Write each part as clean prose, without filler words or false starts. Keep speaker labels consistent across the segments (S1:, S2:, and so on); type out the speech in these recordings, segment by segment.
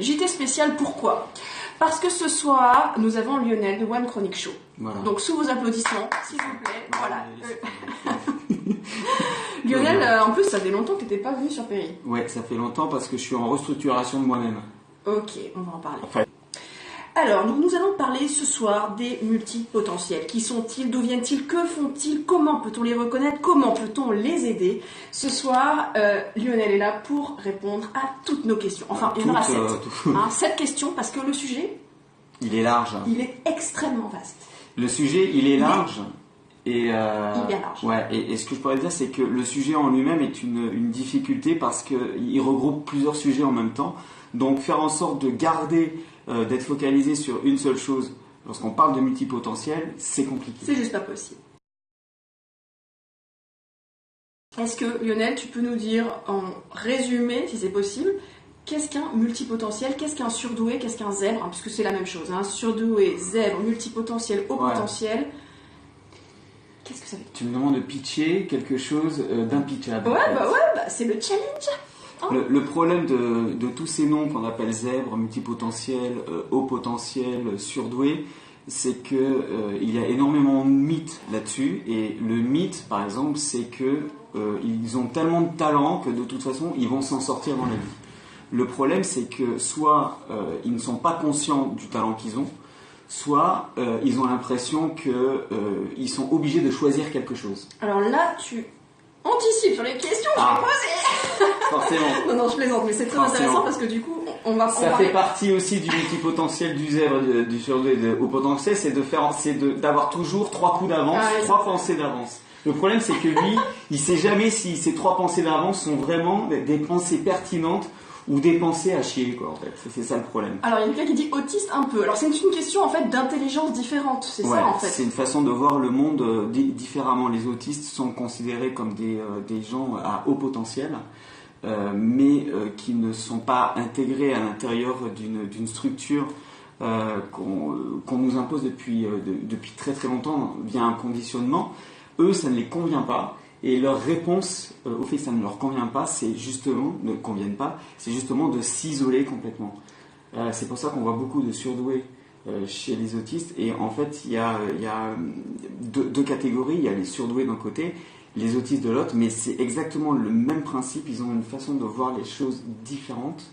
S1: JT spécial, pourquoi? Parce que ce soir, nous avons Lionel de One Chronic Show. Voilà. Donc, sous vos applaudissements, s'il vous plaît. Voilà. Lionel, en plus, ça fait longtemps que tu n'étais pas venu sur Péry.
S2: Ouais, ça fait longtemps parce que je suis en restructuration de moi-même.
S1: Ok, on va en parler. Enfin. Alors, nous allons parler ce soir des multipotentiels. Qui sont-ils? D'où viennent-ils? Que font-ils? Comment peut-on les reconnaître? Comment peut-on les aider? Ce soir, Lionel est là pour répondre à toutes nos questions. Enfin, il y en aura 7. 7 questions parce que le sujet...
S2: Il est large.
S1: Il est extrêmement vaste.
S2: Le sujet, il est large.
S1: Hyper large.
S2: Ouais, et ce que je pourrais dire, c'est que le sujet en lui-même est une difficulté parce qu'il regroupe plusieurs sujets en même temps. Donc, faire en sorte de garder... d'être focalisé sur une seule chose lorsqu'on parle de multipotentiel, c'est compliqué.
S1: C'est juste pas possible. Est-ce que, Lionel, tu peux nous dire en résumé, si c'est possible, qu'est-ce qu'un multipotentiel, qu'est-ce qu'un surdoué, qu'est-ce qu'un zèbre, puisque c'est la même chose, hein, surdoué, zèbre, multipotentiel, haut potentiel. Qu'est-ce que ça veut dire?
S2: Tu me demandes de pitcher quelque chose d'impitchable.
S1: Ouais, c'est le challenge.
S2: Le problème de tous ces noms qu'on appelle zèbre, multipotentiel, haut potentiel, surdoué, c'est que il y a énormément de mythes là-dessus. Et le mythe, par exemple, c'est que ils ont tellement de talent que de toute façon, ils vont s'en sortir dans la vie. Le problème, c'est que soit ils ne sont pas conscients du talent qu'ils ont, soit ils ont l'impression qu'ils sont obligés de choisir quelque chose.
S1: Alors là, tu anticipes sur les questions que je vais poser.
S2: Forcément.
S1: Non, je plaisante, mais c'est très intéressant parce que du coup, on va...
S2: Ça fait partie aussi du multipotentiel du zèbre, du surdoué, au potentiel, c'est d'avoir toujours 3 coups d'avance, 3 pensées d'avance. Le problème, c'est que lui, il sait jamais si ces 3 pensées d'avance sont vraiment des pensées pertinentes ou des pensées à chier, quoi, en fait. C'est ça le problème.
S1: Alors, il y a quelqu'un qui dit autiste un peu. Alors, c'est une question, en fait, d'intelligence différente. C'est ça, en fait.
S2: C'est une façon de voir le monde différemment. Les autistes sont considérés comme des gens à haut potentiel, mais qui ne sont pas intégrés à l'intérieur d'une structure qu'on nous impose depuis très très longtemps via un conditionnement. Eux, ça ne les convient pas. Et leur réponse au fait que ça ne leur convient pas, c'est justement de s'isoler complètement. C'est pour ça qu'on voit beaucoup de surdoués chez les autistes. Et en fait, il y a deux catégories. Il y a les surdoués d'un côté, les autistes de l'autre, mais c'est exactement le même principe. Ils ont une façon de voir les choses différentes.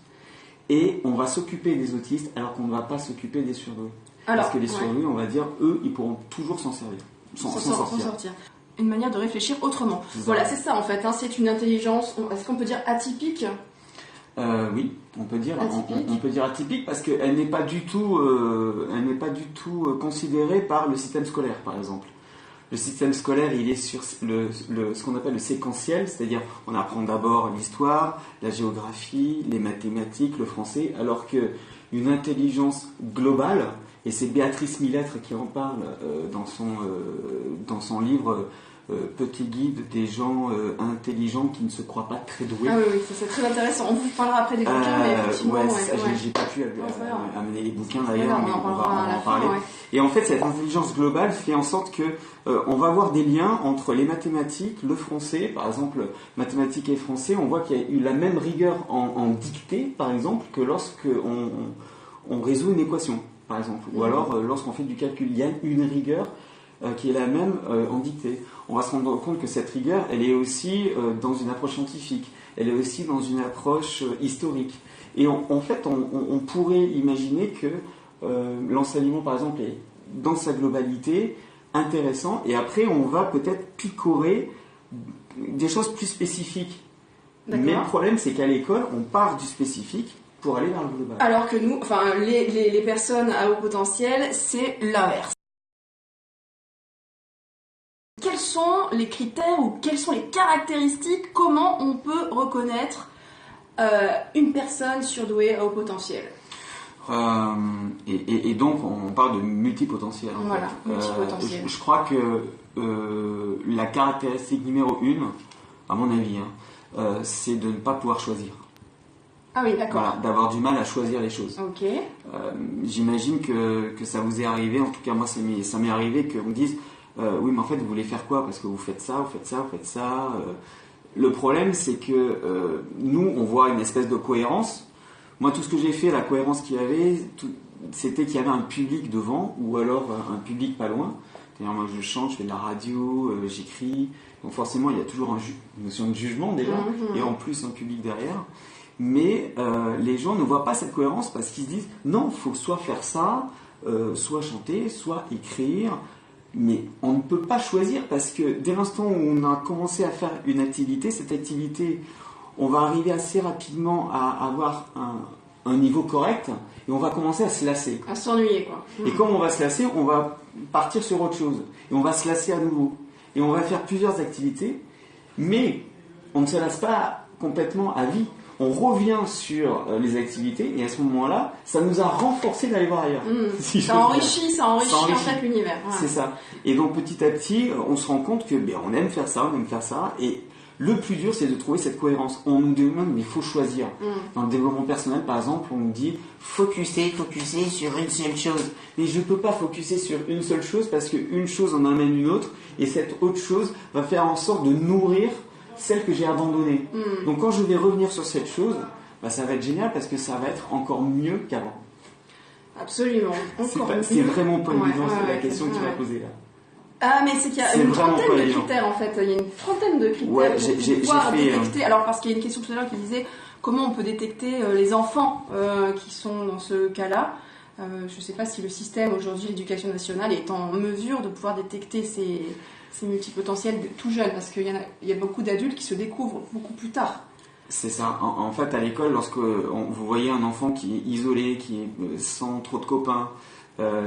S2: Et on va s'occuper des autistes alors qu'on ne va pas s'occuper des surdoués. Parce que les surdoués, on va dire, eux, ils pourront toujours s'en servir. S'en sortir.
S1: Une manière de réfléchir autrement. Voilà, c'est ça en fait. Hein, c'est une intelligence, est-ce qu'on peut dire atypique?
S2: Oui, on peut dire atypique parce qu'elle n'est pas du tout, considérée par le système scolaire, par exemple. Le système scolaire, il est sur ce qu'on appelle le séquentiel, c'est-à-dire on apprend d'abord l'histoire, la géographie, les mathématiques, le français, alors qu'une intelligence globale, et c'est Béatrice Millettre qui en parle dans son livre Petit guide des gens intelligents qui ne se croient pas très doués.
S1: Ah oui, ça c'est très intéressant. On vous parlera après des bouquins, mais effectivement...
S2: J'ai pas pu amener les bouquins d'ailleurs, mais on va en parler. Et en fait, cette intelligence globale fait en sorte que on va avoir des liens entre les mathématiques, le français, par exemple, mathématiques et français, on voit qu'il y a eu la même rigueur en dictée, par exemple, que lorsque on résout une équation, par exemple, ou alors lorsqu'on fait du calcul, il y a une rigueur qui est la même en dictée. On va se rendre compte que cette rigueur, elle est aussi dans une approche scientifique, elle est aussi dans une approche historique. Et en fait, on pourrait imaginer que l'enseignement, par exemple, est dans sa globalité intéressant, et après, on va peut-être picorer des choses plus spécifiques.
S1: D'accord.
S2: Mais le problème, c'est qu'à l'école, on part du spécifique pour aller vers le global.
S1: Alors que nous, enfin, les personnes à haut potentiel, c'est l'inverse. Quels sont les critères ou quelles sont les caractéristiques, comment on peut reconnaître une personne surdouée à haut potentiel?
S2: Et donc on parle de multipotentiel.
S1: Voilà, multipotentiel.
S2: Je crois que la caractéristique numéro 1, à mon avis, c'est de ne pas pouvoir choisir.
S1: Ah oui, d'accord.
S2: Voilà, d'avoir du mal à choisir les choses.
S1: Ok.
S2: J'imagine que ça vous est arrivé, en tout cas moi ça m'est arrivé qu'on me dise oui, mais en fait vous voulez faire quoi? Parce que vous faites ça, vous faites ça, vous faites ça. Le problème c'est que nous on voit une espèce de cohérence Moi, tout ce que j'ai fait, la cohérence qu'il y avait, c'était qu'il y avait un public devant, ou alors un public pas loin. C'est-à-dire, moi, je chante, je fais de la radio, j'écris. Donc forcément, il y a toujours une notion de jugement déjà, et en plus un public derrière. Mais les gens ne voient pas cette cohérence parce qu'ils se disent non, il faut soit faire ça, soit chanter, soit écrire. Mais on ne peut pas choisir parce que dès l'instant où on a commencé à faire une activité, cette activité, on va arriver assez rapidement à avoir un niveau correct et on va commencer à se lasser.
S1: À s'ennuyer, quoi.
S2: Et comme on va se lasser, on va partir sur autre chose. Et on va se lasser à nouveau. Et on va faire plusieurs activités, mais on ne se lasse pas complètement à vie. On revient sur les activités et à ce moment-là, ça nous a renforcé d'aller voir ailleurs.
S1: Ça enrichit en fait l'univers. Ouais.
S2: C'est ça. Et donc petit à petit, on se rend compte que on aime faire ça, et le plus dur, c'est de trouver cette cohérence. On nous demande, mais il faut choisir. Dans le développement personnel, par exemple, on nous dit focuser sur une seule chose. Mais je ne peux pas focuser sur une seule chose parce qu'une chose en amène une autre, et cette autre chose va faire en sorte de nourrir celle que j'ai abandonnée. Donc quand je vais revenir sur cette chose, ça va être génial parce que ça va être encore mieux qu'avant.
S1: Absolument.
S2: C'est vraiment pas évident, la question que tu m'as posée là.
S1: Ah, mais c'est qu'il y a une trentaine de critères en fait. Il y a une trentaine de critères pour pouvoir détecter. Alors, parce qu'il y a une question tout à l'heure qui disait comment on peut détecter les enfants qui sont dans ce cas-là. Je ne sais pas si le système aujourd'hui, l'éducation nationale, est en mesure de pouvoir détecter ces multipotentiels tout jeunes, parce qu'il y a beaucoup d'adultes qui se découvrent beaucoup plus tard.
S2: C'est ça. En fait, à l'école, lorsque vous voyez un enfant qui est isolé, qui est sans trop de copains,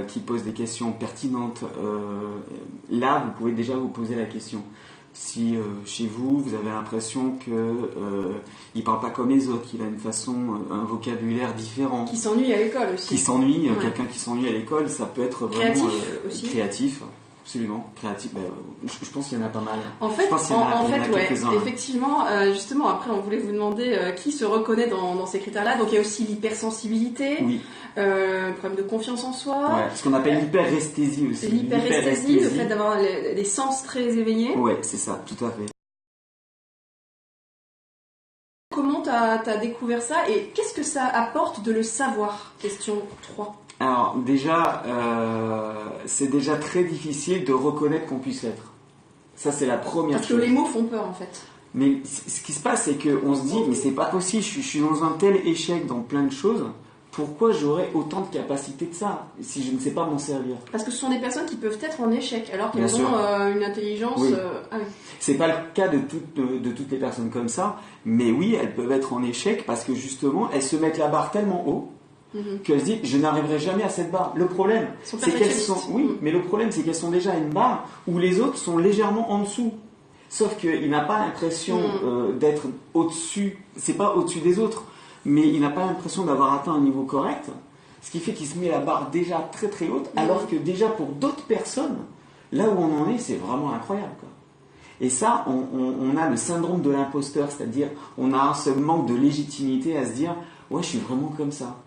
S2: qui pose des questions pertinentes, là, vous pouvez déjà vous poser la question. Si chez vous, vous avez l'impression qu'il ne parle pas comme les autres, qu'il a une façon, un vocabulaire différent.
S1: Qui s'ennuie à l'école aussi.
S2: Qui s'ennuie, quelqu'un qui s'ennuie à l'école, ça peut être vraiment créatif. Absolument, créatif. Je pense qu'il y en a pas mal.
S1: En fait, effectivement, justement, après, on voulait vous demander qui se reconnaît dans ces critères-là. Donc, il y a aussi l'hypersensibilité, le problème de confiance en soi.
S2: Ouais, ce qu'on appelle l'hyperesthésie aussi.
S1: L'hyperesthésie, le fait d'avoir des sens très éveillés.
S2: Ouais, c'est ça, tout à fait.
S1: Comment tu as découvert ça et qu'est-ce que ça apporte de le savoir? Question 3.
S2: Alors déjà, c'est déjà très difficile de reconnaître qu'on puisse l'être. Ça, c'est la première chose.
S1: Parce que les mots font peur, en fait.
S2: Mais ce qui se passe, c'est qu'on se dit, mais c'est pas possible, je suis dans un tel échec dans plein de choses, pourquoi j'aurais autant de capacité de ça, si je ne sais pas m'en servir?
S1: Parce que ce sont des personnes qui peuvent être en échec, alors qu'elles ont une intelligence...
S2: Oui. C'est pas le cas de toutes les personnes comme ça, mais oui, elles peuvent être en échec parce que justement, elles se mettent la barre tellement haut, qu'elles se disent je n'arriverai jamais à cette barre. Le problème, c'est qu'elles sont mais le problème c'est qu'elles sont déjà à une barre où les autres sont légèrement en dessous. Sauf qu'il n'a pas l'impression d'être au-dessus, c'est pas au-dessus des autres, mais il n'a pas l'impression d'avoir atteint un niveau correct, ce qui fait qu'il se met la barre déjà très très haute, alors que déjà pour d'autres personnes, là où on en est, c'est vraiment incroyable, quoi. Et ça, on a le syndrome de l'imposteur, c'est-à-dire on a ce manque de légitimité à se dire ouais, je suis vraiment comme ça.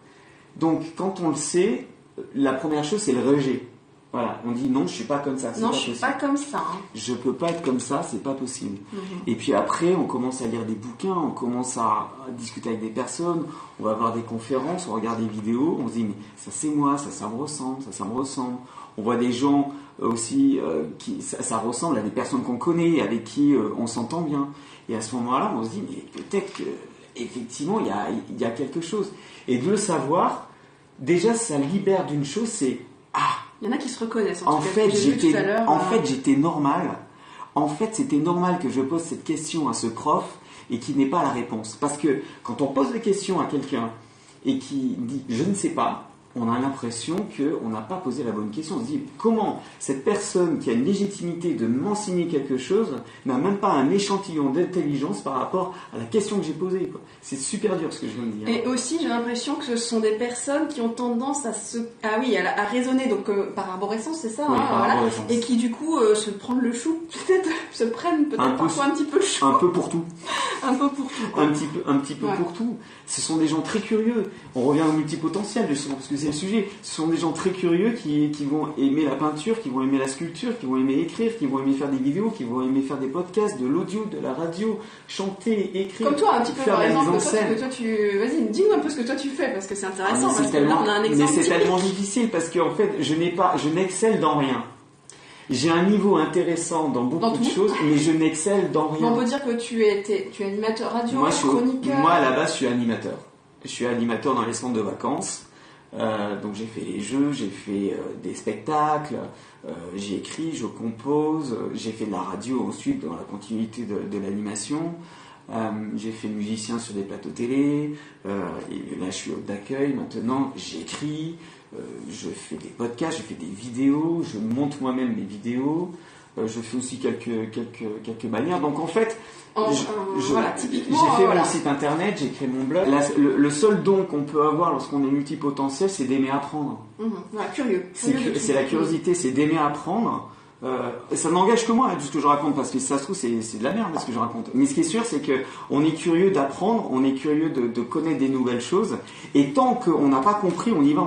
S2: Donc, quand on le sait, la première chose, c'est le rejet. Voilà, on dit non, je ne suis pas comme ça.
S1: Non, je ne suis pas comme ça.
S2: Je ne peux pas être comme ça, c'est pas possible. Et puis après, on commence à lire des bouquins, on commence à discuter avec des personnes, on va voir des conférences, on regarde des vidéos, on se dit mais ça c'est moi, ça me ressemble, ça me ressemble. On voit des gens aussi qui ça ressemble à des personnes qu'on connaît, avec qui on s'entend bien. Et à ce moment-là, on se dit mais peut-être qu'effectivement il y a quelque chose. Et de le savoir, déjà, ça libère d'une chose, c'est
S1: il y en a qui se reconnaissent.
S2: En fait, j'étais normal. En fait, c'était normal que je pose cette question à ce prof et qu'il n'ait pas la réponse. Parce que quand on pose des questions à quelqu'un et qui dit je ne sais pas, on a l'impression qu'on n'a pas posé la bonne question. On se dit comment cette personne qui a une légitimité de m'enseigner quelque chose n'a même pas un échantillon d'intelligence par rapport à la question que j'ai posée, quoi. C'est super dur ce que je viens de dire.
S1: Et aussi j'ai l'impression que ce sont des personnes qui ont tendance à raisonner donc par arborescence, c'est ça,
S2: oui, arborescence.
S1: Et qui du coup se prennent le chou, se prennent parfois un petit peu le chou.
S2: Un peu pour tout.
S1: Un peu pour tout. Quoi.
S2: Un petit peu pour tout. Ce sont des gens très curieux. On revient au multipotentiel, justement, parce que c'est le sujet. Ce sont des gens très curieux qui vont aimer la peinture, qui vont aimer la sculpture, qui vont aimer écrire, qui vont aimer faire des vidéos, qui vont aimer faire des podcasts, de l'audio, de la radio, chanter, écrire.
S1: Comme toi, un petit peu,
S2: faire
S1: par
S2: la
S1: exemple,
S2: mise en scène.
S1: Vas-y, dis-nous un peu ce que toi tu fais, parce que c'est intéressant.
S2: Mais
S1: Là, on a un exemple.
S2: Mais c'est tellement difficile, parce qu'en fait, je n'excelle dans rien. J'ai un niveau intéressant dans beaucoup de choses, mais je n'excelle dans rien.
S1: On peut dire que tu es animateur radio, chroniqueur.
S2: Moi, à la base, je suis animateur. Je suis animateur dans les centres de vacances. Donc, j'ai fait les jeux, j'ai fait des spectacles, j'ai écrit, je compose, j'ai fait de la radio ensuite dans la continuité de l'animation. J'ai fait musicien sur des plateaux télé. Et là, je suis hôte d'accueil. Maintenant, j'écris. Je fais des podcasts, je fais des vidéos, je monte moi-même mes vidéos, je fais aussi quelques bannières. Donc en fait,
S1: typiquement,
S2: j'ai fait mon site internet, j'ai créé mon blog. Le seul don qu'on peut avoir lorsqu'on est multipotentiel, c'est d'aimer apprendre.
S1: Curieux.
S2: C'est la curiosité, c'est d'aimer apprendre. Ça n'engage que moi, tout ce que je raconte, parce que si ça se trouve, c'est de la merde ce que je raconte. Mais ce qui est sûr, c'est qu'on est curieux d'apprendre, on est curieux de connaître des nouvelles choses, et tant qu'on n'a pas compris, on y va.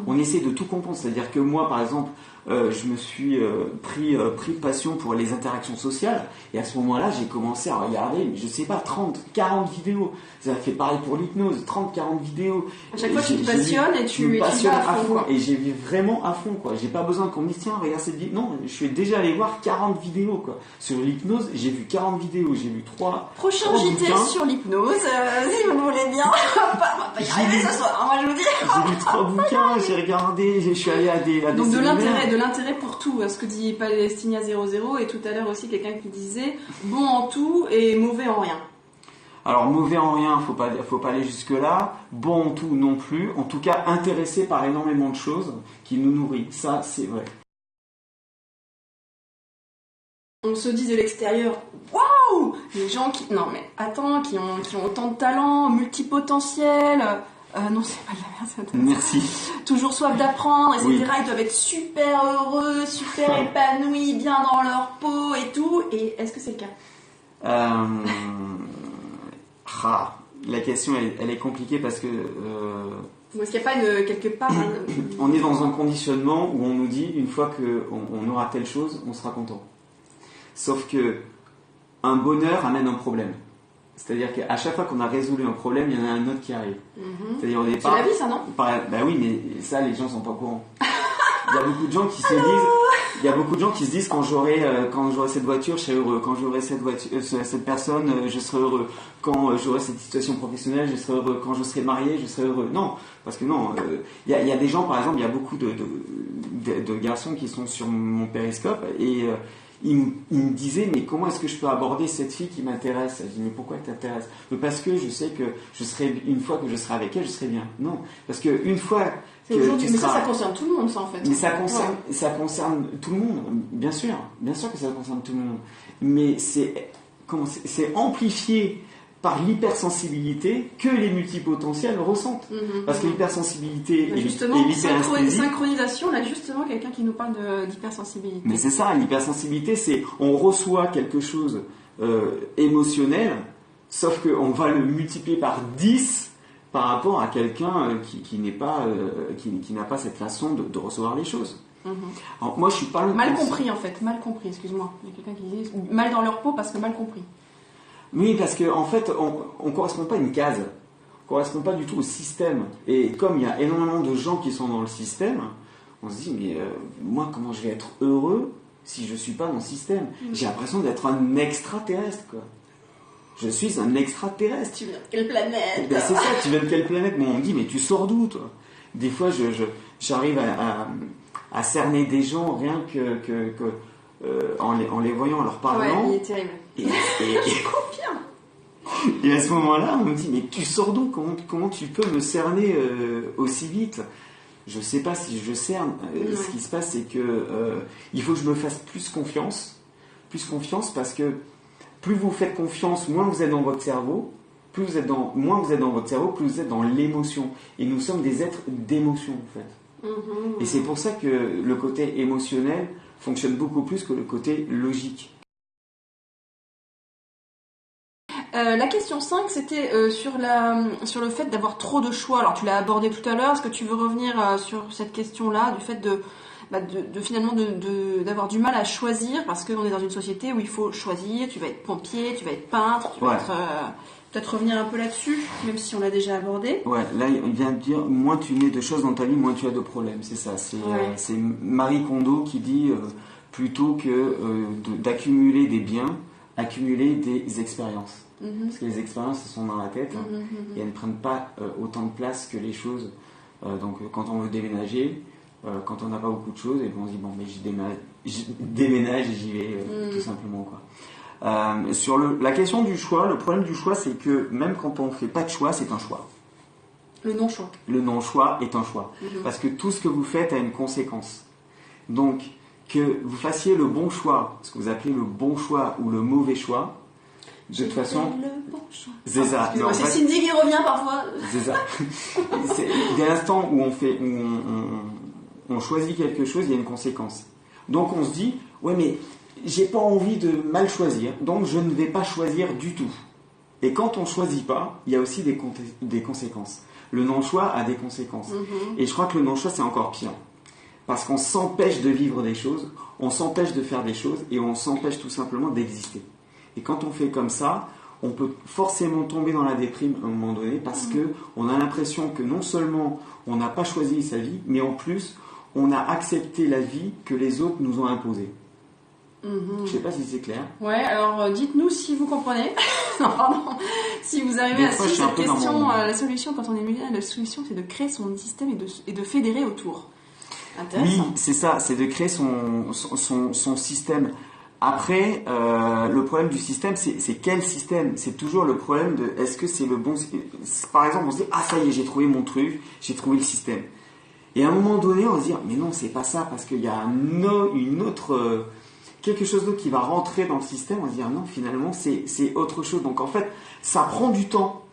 S2: On essaie de tout comprendre. C'est-à-dire que moi, par exemple, je me suis pris de passion pour les interactions sociales, et à ce moment-là, j'ai commencé à regarder, je sais pas, 30, 40 vidéos. Ça fait pareil pour l'hypnose, 30, 40 vidéos.
S1: À chaque fois, tu te passionnes et tu es à fond.
S2: Et j'ai vu vraiment à fond, quoi. J'ai pas besoin qu'on me dise, tiens, regarde cette vidéo. Non, je suis déjà allé voir 40 vidéos, quoi. Sur l'hypnose, j'ai vu 40 vidéos, j'ai vu 3
S1: Prochain JT sur l'hypnose, si vous le voulez bien. On va pas y arriver ce soir, moi je vous dis.
S2: J'ai lu 3 bouquins, j'ai regardé, je suis allé à des
S1: Donc de l'intérêt pour tout, ce que dit Palestina 00, et tout à l'heure aussi quelqu'un qui disait bon en tout et mauvais en rien.
S2: Alors mauvais en rien, faut pas aller jusque là. Bon en tout non plus. En tout cas intéressé par énormément de choses qui nous nourrissent. Ça c'est vrai.
S1: On se dit de l'extérieur, waouh, les gens qui ont autant de talent, multipotentiel. Non, c'est pas de la merde, c'est intéressant.
S2: Merci.
S1: Toujours soif d'apprendre, etc. Oui. Ils doivent être super heureux, super épanouis, bien dans leur peau et tout. Et est-ce que c'est le cas?
S2: La question elle est compliquée parce que
S1: est-ce qu'il n'y a pas quelque part
S2: on est dans un conditionnement où on nous dit une fois qu'on aura telle chose, on sera content. Sauf que un bonheur amène un problème. C'est-à-dire qu'à chaque fois qu'on a résolu un problème, il y en a un autre qui arrive. C'est-à-dire,
S1: c'est la vie, ça, non?
S2: Bah oui, mais ça, les gens sont pas au courant. Il y a beaucoup de gens qui se disent, quand j'aurai cette voiture, je serai heureux. Quand j'aurai cette personne, je serai heureux. Quand j'aurai cette situation professionnelle, je serai heureux. Quand je serai marié, je serai heureux. Non, parce que non. Il y a des gens, par exemple, il y a beaucoup de garçons qui sont sur mon périscope et il me disait, mais comment est-ce que je peux aborder cette fille qui m'intéresse? Je dis, mais pourquoi elle t'intéresse? Parce que je sais que une fois que je serai avec elle, je serai bien. Non, parce que une fois que
S1: mais ça concerne tout le monde, ça, en fait.
S2: Mais ça concerne tout le monde, bien sûr que ça concerne tout le monde. Mais c'est amplifié par l'hypersensibilité que les multipotentiels ressentent. Parce que l'hypersensibilité et l'hyperesthésie...
S1: Synchronisation, là, justement, quelqu'un qui nous parle d'hypersensibilité.
S2: Mais c'est ça, l'hypersensibilité, c'est on reçoit quelque chose émotionnel, sauf qu'on va le multiplier par 10 par rapport à quelqu'un qui n'a pas cette façon de recevoir les choses. Alors, moi, je suis pas
S1: mal compris, en fait. Mal compris, excuse-moi. Il y a quelqu'un qui dit mal dans leur peau parce que mal compris.
S2: Oui, parce qu'en fait, on ne correspond pas à une case. On ne correspond pas du tout au système. Et comme il y a énormément de gens qui sont dans le système, on se dit, mais moi, comment je vais être heureux si je ne suis pas dans le système? J'ai l'impression d'être un extraterrestre, quoi. Je suis un extraterrestre.
S1: Tu viens de quelle planète?
S2: Ben, c'est ça, tu viens de quelle planète? Bon, on me dit, mais tu sors d'où, toi? Des fois, j'arrive à cerner des gens rien que en les voyant, en leur parlant.
S1: Ouais, il est terrible. Je confirme.
S2: Et à ce moment-là, on me dit, mais tu sors d'où? Comment tu peux me cerner aussi vite? Je ne sais pas si je cerne. Ce qui se passe, c'est que il faut que je me fasse plus confiance parce que plus vous faites confiance, moins vous êtes dans votre cerveau. Moins vous êtes dans votre cerveau, plus vous êtes dans l'émotion. Et nous sommes des êtres d'émotion, en fait. Et c'est pour ça que le côté émotionnel fonctionne beaucoup plus que le côté logique.
S1: La question 5, c'était sur le fait d'avoir trop de choix. Alors tu l'as abordé tout à l'heure, est-ce que tu veux revenir sur cette question-là, du fait finalement d'avoir du mal à choisir, parce qu'on est dans une société où il faut choisir, tu vas être pompier, tu vas être peintre, tu vas être... peut-être revenir un peu là-dessus, même si on l'a déjà abordé.
S2: Ouais, là il vient de dire, moins tu mets de choses dans ta vie, moins tu as de problèmes, c'est ça. C'est Marie Kondo qui dit, plutôt que d'accumuler des biens, accumuler des expériences. Parce que les expériences, elles sont dans la tête, et elles ne prennent pas autant de place que les choses. Donc quand on veut déménager, quand on n'a pas beaucoup de choses, et on se dit bon mais je déménage et j'y vais tout simplement quoi. Sur la question du choix, le problème du choix, c'est que même quand on ne fait pas de choix, c'est un choix.
S1: Le non-choix.
S2: Le non-choix est un choix. Parce que tout ce que vous faites a une conséquence. Donc que vous fassiez le bon choix, ce que vous appelez le bon choix ou le mauvais choix, de toute façon, c'est ça.
S1: C'est Cindy qui revient parfois.
S2: C'est ça. Dès l'instant où on choisit quelque chose, il y a une conséquence. Donc on se dit, ouais mais j'ai pas envie de mal choisir, donc je ne vais pas choisir du tout. Et quand on choisit pas, il y a aussi des conséquences. Le non-choix a des conséquences. Et je crois que le non-choix c'est encore pire. Parce qu'on s'empêche de vivre des choses, on s'empêche de faire des choses et on s'empêche tout simplement d'exister. Et quand on fait comme ça, on peut forcément tomber dans la déprime à un moment donné parce qu'on a l'impression que non seulement on n'a pas choisi sa vie, mais en plus on a accepté la vie que les autres nous ont imposée. Je ne sais pas si c'est clair.
S1: Ouais, alors dites-nous si vous comprenez. Non, pardon. Si vous arrivez à suivre cette question, la solution quand on est millionnaire, la solution c'est de créer son système et de fédérer autour.
S2: Oui, c'est ça, c'est de créer son système. Après, le problème du système, c'est quel système? C'est toujours le problème de est-ce que c'est le bon... Par exemple, on se dit, ah ça y est, j'ai trouvé mon truc, j'ai trouvé le système. Et à un moment donné, on va se dire, mais non, c'est pas ça, parce qu'il y a une autre... quelque chose d'autre qui va rentrer dans le système, on va se dire, non, finalement, c'est autre chose. Donc en fait, ça prend du temps.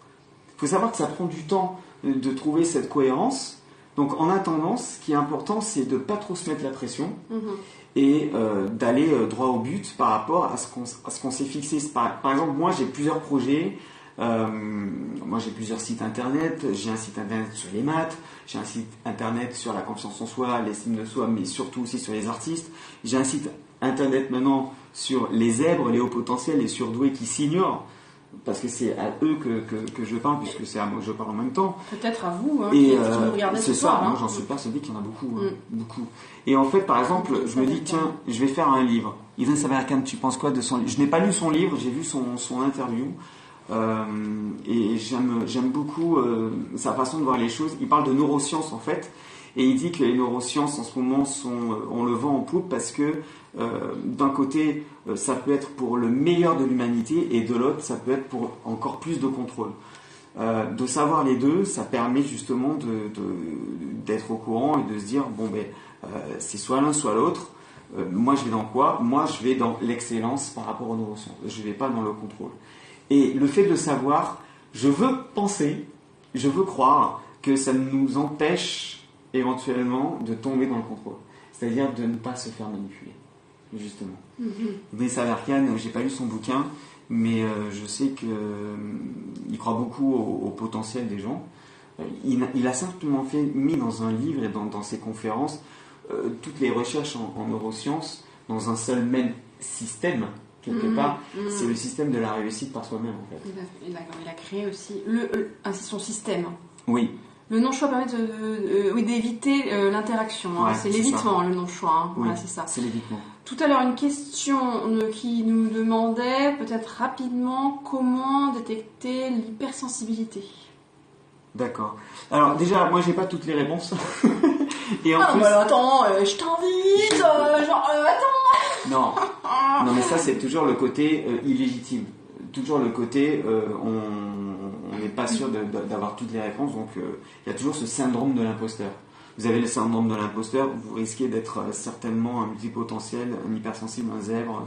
S2: Il faut savoir que ça prend du temps de trouver cette cohérence. Donc en attendant, ce qui est important, c'est de ne pas trop se mettre la pression et d'aller droit au but par rapport à ce qu'on s'est fixé. Par exemple, moi j'ai plusieurs projets, moi j'ai plusieurs sites internet, j'ai un site internet sur les maths, j'ai un site internet sur la confiance en soi, l'estime de soi, mais surtout aussi sur les artistes. J'ai un site internet maintenant sur les zèbres, les hauts potentiels, les surdoués qui s'ignorent. Parce que c'est à eux que je parle, puisque c'est à moi que je parle en même temps.
S1: Peut-être à vous, hein,
S2: et
S1: qui nous regardez
S2: c'est
S1: ce soir.
S2: Moi j'en suis persuadé qu'il y en a beaucoup, beaucoup. Et en fait, par exemple, je me dis, tiens, je vais faire un livre. Idriss Aberkan, tu penses quoi de son livre? Je n'ai pas lu son livre, j'ai vu son interview. Et j'aime beaucoup sa façon de voir les choses. Il parle de neurosciences en fait. Et il dit que les neurosciences en ce moment on le vend en poupe parce que d'un côté ça peut être pour le meilleur de l'humanité et de l'autre ça peut être pour encore plus de contrôle. De savoir les deux, ça permet justement d'être au courant et de se dire bon ben c'est soit l'un soit l'autre. Moi je vais dans quoi? Moi je vais dans l'excellence par rapport aux neurosciences. Je vais pas dans le contrôle. Et le fait de le savoir, je veux penser, je veux croire que ça nous empêche éventuellement de tomber dans le contrôle. C'est-à-dire de ne pas se faire manipuler, justement. Idriss Aberkan, j'ai pas lu son bouquin, mais je sais qu'il croit beaucoup au potentiel des gens. Il a simplement mis dans un livre et dans ses conférences toutes les recherches en neurosciences dans un seul même système. Quelque part, c'est le système de la réussite par soi-même en fait.
S1: Il a créé aussi son système.
S2: Oui.
S1: Le non-choix permet d'éviter l'interaction. Hein. C'est l'évitement, le non-choix. Hein.
S2: Oui,
S1: voilà, c'est ça.
S2: C'est l'évitement.
S1: Tout à l'heure, une question qui nous demandait, peut-être rapidement, comment détecter l'hypersensibilité.
S2: D'accord. Alors déjà, moi j'ai pas toutes les réponses. Et en plus...
S1: bah attends, je t'invite, attends.
S2: Non, mais ça c'est toujours le côté illégitime. Toujours le côté, on n'est pas sûr d'avoir toutes les réponses, donc il y a toujours ce syndrome de l'imposteur. Vous avez le syndrome de l'imposteur, vous risquez d'être certainement un multipotentiel, un hypersensible, un zèbre,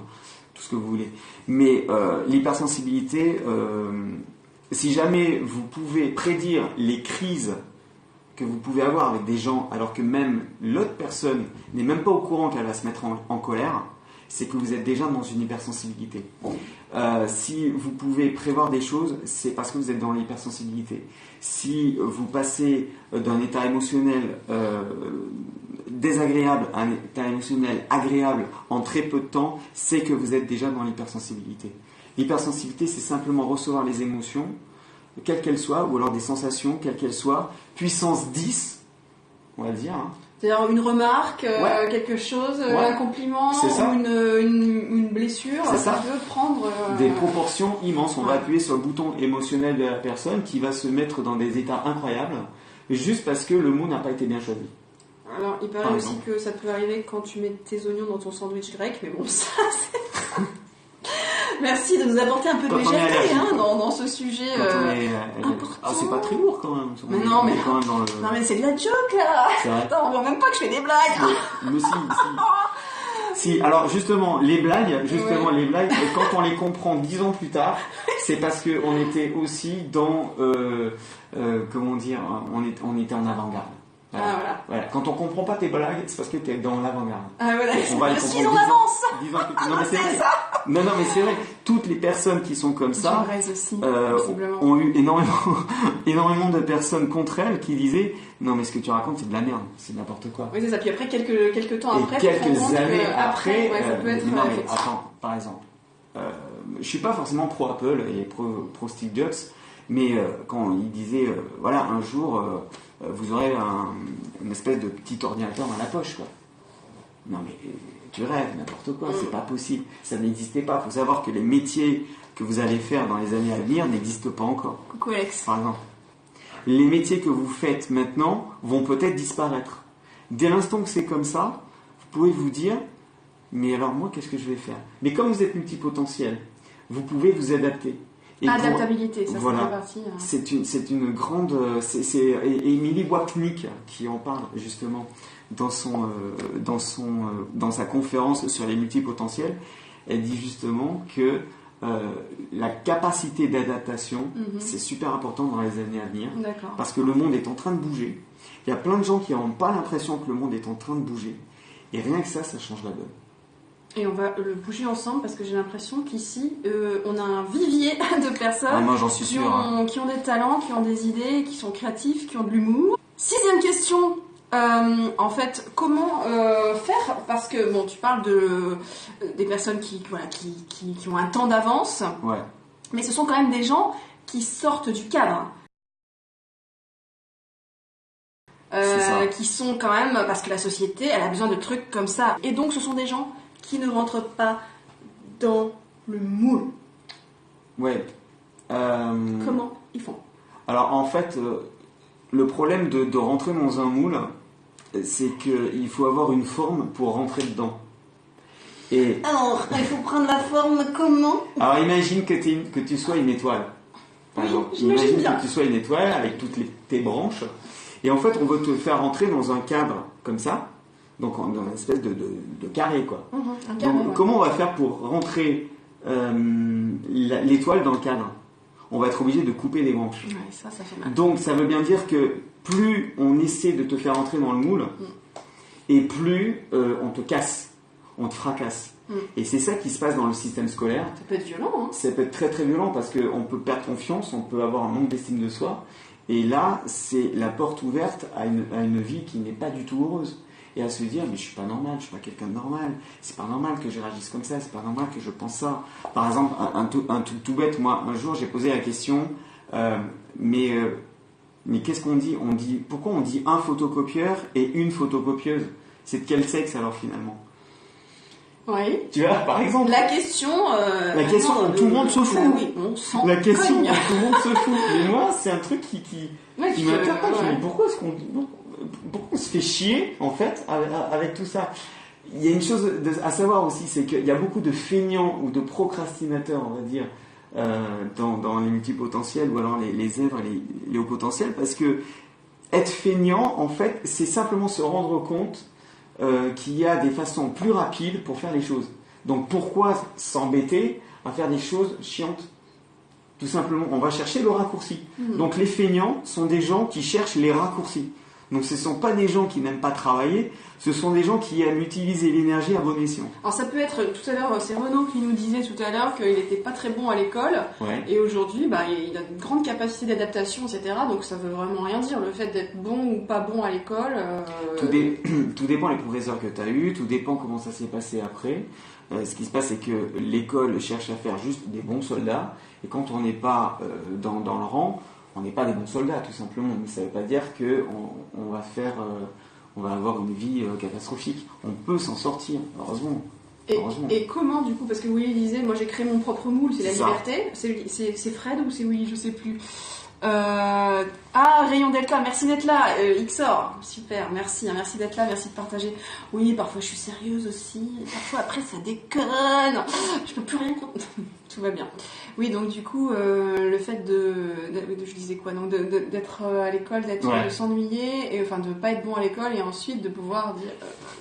S2: tout ce que vous voulez. Mais l'hypersensibilité, si jamais vous pouvez prédire les crises que vous pouvez avoir avec des gens, alors que même l'autre personne n'est même pas au courant qu'elle va se mettre en colère, c'est que vous êtes déjà dans une hypersensibilité. Si vous pouvez prévoir des choses, c'est parce que vous êtes dans l'hypersensibilité. Si vous passez d'un état émotionnel désagréable à un état émotionnel agréable en très peu de temps, c'est que vous êtes déjà dans l'hypersensibilité. L'hypersensibilité, c'est simplement recevoir les émotions, quelles qu'elles soient, ou alors des sensations, quelles qu'elles soient, puissance 10, on va le dire.
S1: C'est-à-dire une remarque,
S2: Ouais.
S1: quelque chose,
S2: Ouais.
S1: un compliment,
S2: C'est ça.
S1: ou une blessure,
S2: C'est ça.
S1: ça peut prendre...
S2: Des proportions immenses. On va
S1: Ouais.
S2: appuyer sur le bouton émotionnel de la personne qui va se mettre dans des états incroyables, juste parce que le mot n'a pas été bien choisi.
S1: Alors, il paraît
S2: Par
S1: aussi
S2: exemple.
S1: que ça peut arriver quand tu mets tes oignons dans ton sandwich grec, mais bon, ça, c'est... Merci de nous apporter un peu de
S2: Quand on est
S1: légèreté
S2: allergique,
S1: dans ce sujet
S2: Quand on est,
S1: important.
S2: Ah, c'est pas très lourd quand même.
S1: Mais
S2: On
S1: non,
S2: est
S1: mais...
S2: quand même dans le...
S1: Non, mais c'est de la joke, là.
S2: C'est vrai.
S1: Attends, on voit même pas que je fais des blagues.
S2: Mais si, alors justement, les blagues, quand on les comprend 10 ans plus tard, c'est parce qu'on était aussi dans, comment dire, on était en avant-garde. Voilà.
S1: Ah, voilà.
S2: Voilà. Quand on comprend pas tes blagues, c'est parce que tu es dans l'avant-garde.
S1: Ah, voilà.
S2: On va les
S1: Je suis
S2: comprendre
S1: en
S2: 10 ans-
S1: avance.
S2: 10 ans plus tard.
S1: Ah,
S2: Non, mais c'est
S1: c'est
S2: vrai.
S1: ça.
S2: Non, mais c'est vrai. Toutes les personnes qui sont comme ça,
S1: Genrez aussi, visiblement.
S2: ont eu énormément de personnes contre elles qui disaient non mais ce que tu racontes c'est de la merde, c'est n'importe quoi.
S1: Oui, c'est ça. Puis après, quelques temps après,
S2: Et
S1: tu te
S2: quelques
S1: rends compte
S2: années
S1: que
S2: après,
S1: ouais, ça peut être
S2: mais non, mais
S1: effectivement.
S2: attends, par exemple, je suis pas forcément pro Apple et pro Steve Jobs, mais quand il disait voilà un jour vous aurez une espèce de petit ordinateur dans la poche quoi. Non mais tu rêves, n'importe quoi, c'est pas possible, ça n'existait pas. Il faut savoir que les métiers que vous allez faire dans les années à venir n'existent pas encore.
S1: Coucou Alex.
S2: Par exemple, les métiers que vous faites maintenant vont peut-être disparaître. Dès l'instant que c'est comme ça, vous pouvez vous dire mais alors moi qu'est-ce que je vais faire? Mais comme vous êtes multipotentiel, vous pouvez vous adapter. Et
S1: Adaptabilité, ça
S2: voilà.
S1: fait partie.
S2: C'est une grande... C'est Émilie Wapnick qui en parle justement dans sa conférence sur les multipotentiels. Elle dit justement que la capacité d'adaptation, c'est super important dans les années à venir.
S1: D'accord.
S2: Parce que le monde est en train de bouger. Il y a plein de gens qui n'ont pas l'impression que le monde est en train de bouger. Et rien que ça change la donne.
S1: Et on va le bouger ensemble parce que j'ai l'impression qu'ici, on a un vivier de personnes
S2: Ah, moi, j'en suis sûr,
S1: qui ont des talents, qui ont des idées, qui sont créatifs, qui ont de l'humour. 6e question, en fait, comment faire? Parce que, bon, tu parles des personnes qui ont un temps d'avance,
S2: Ouais.
S1: mais ce sont quand même des gens qui sortent du cadre.
S2: C'est ça.
S1: Qui sont quand même, parce que la société, elle a besoin de trucs comme ça. Et donc, ce sont des gens qui ne rentrent pas dans le moule.
S2: Ouais.
S1: Comment ils font?
S2: Alors en fait, le problème de rentrer dans un moule, c'est qu'il faut avoir une forme pour rentrer dedans. Et
S1: Alors, il faut prendre la forme comment?
S2: alors imagine que tu sois une étoile, par
S1: Oui,
S2: exemple.
S1: j'imagine
S2: Imagine
S1: bien.
S2: que tu sois une étoile avec toutes tes branches. Et en fait, on veut te faire rentrer dans un cadre comme ça, donc dans une espèce de carré, quoi.
S1: Un carré,
S2: Donc,
S1: ouais.
S2: comment on va faire pour rentrer l'étoile dans le cadre? On va être obligé de couper des branches.
S1: Ouais, ça fait mal.
S2: Donc, ça veut bien dire que plus on essaie de te faire rentrer dans le moule, et plus on te casse, on te fracasse. Et c'est ça qui se passe dans le système scolaire.
S1: Ça peut être violent, hein?
S2: Ça peut être très très violent parce qu'on peut perdre confiance, on peut avoir un manque d'estime de soi. Et là, c'est la porte ouverte à une vie qui n'est pas du tout heureuse. Et à se dire, mais je suis pas normal, je suis pas quelqu'un de normal. C'est pas normal que je réagisse comme ça, c'est pas normal que je pense ça. Par exemple, un truc tout bête, moi, un jour, j'ai posé la question, mais qu'est-ce qu'on dit? Pourquoi on dit un photocopieur et une photocopieuse? C'est de quel sexe alors finalement?
S1: Oui.
S2: Tu vois, par exemple.
S1: La question
S2: Dont tout le monde se fout.
S1: Oui, on s'en
S2: La question
S1: cogne.
S2: dont tout le monde se fout. Mais moi, c'est un truc qui
S1: Ouais,
S2: m'interpelle. Je me
S1: ouais.
S2: dis, pourquoi on se fait chier, en fait, avec tout ça? Il y a une chose à savoir aussi, c'est qu'il y a beaucoup de feignants ou de procrastinateurs, on va dire, dans les multipotentiels ou alors les zèbres, les hauts potentiels, parce que être feignant, en fait, c'est simplement se rendre compte qu'il y a des façons plus rapides pour faire les choses. Donc pourquoi s'embêter à faire des choses chiantes? Tout simplement, on va chercher le raccourci. Donc les feignants sont des gens qui cherchent les raccourcis. Donc ce ne sont pas des gens qui n'aiment pas travailler, ce sont des gens qui aiment utiliser l'énergie à bon escient.
S1: Alors ça peut être, tout à l'heure, c'est Renaud qui nous disait tout à l'heure qu'il n'était pas très bon à l'école, et aujourd'hui il a une grande capacité d'adaptation, etc. Donc ça veut vraiment rien dire, le fait d'être bon ou pas bon à l'école.
S2: Tout dépend des professeurs que tu as eus, tout dépend comment ça s'est passé après. Ce qui se passe, c'est que l'école cherche à faire juste des bons soldats, et quand on n'est pas dans le rang, on n'est pas des bons soldats, tout simplement. Mais ça ne veut pas dire qu'on va avoir une vie catastrophique. On peut s'en sortir, heureusement.
S1: Et comment, du coup, parce que Willy disait, moi j'ai créé mon propre moule, c'est la liberté. C'est Fred ou c'est Willy, je sais plus. Rayon Delta, merci d'être là. XOR, super, merci d'être là, merci de partager. Oui, parfois je suis sérieuse aussi, parfois après ça déconne, je peux plus rien comprendre. Tout va bien. Oui, donc du coup, le fait je disais quoi, donc d'être à l'école, de s'ennuyer, et enfin de pas être bon à l'école, et ensuite de pouvoir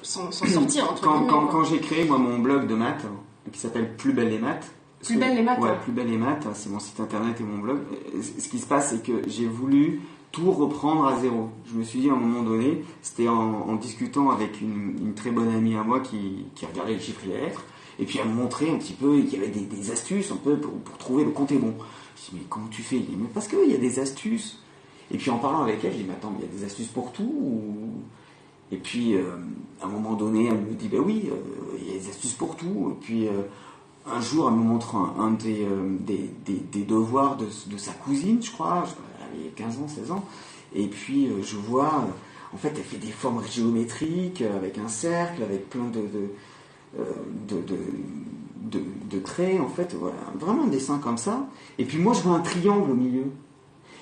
S1: s'en sortir entre guillemets.
S2: Quand j'ai créé moi mon blog de maths qui s'appelle Plus belle les maths.
S1: Plus belle les maths.
S2: Ouais, Plus belle les maths, c'est mon site internet et mon blog. Ce qui se passe, c'est que j'ai voulu tout reprendre à zéro. Je me suis dit à un moment donné, c'était en discutant avec une très bonne amie à moi qui regardait les chiffres et les lettres, et puis elle me montrait un petit peu qu'il y avait des astuces un peu pour trouver le compte est bon. Je dis mais comment tu fais? Mais parce qu'il y a des astuces. Et puis en parlant avec elle, je dis mais attends, il y a des astuces pour tout Et puis à un moment donné, elle me dit bah oui, il y a des astuces pour tout. Et puis un jour, elle me montre un des devoirs de sa cousine, je crois. Elle avait 15 ans, 16 ans. Et puis, je vois, en fait, elle fait des formes géométriques avec un cercle, avec plein de traits, en fait. Voilà, vraiment un dessin comme ça. Et puis, moi, je vois un triangle au milieu.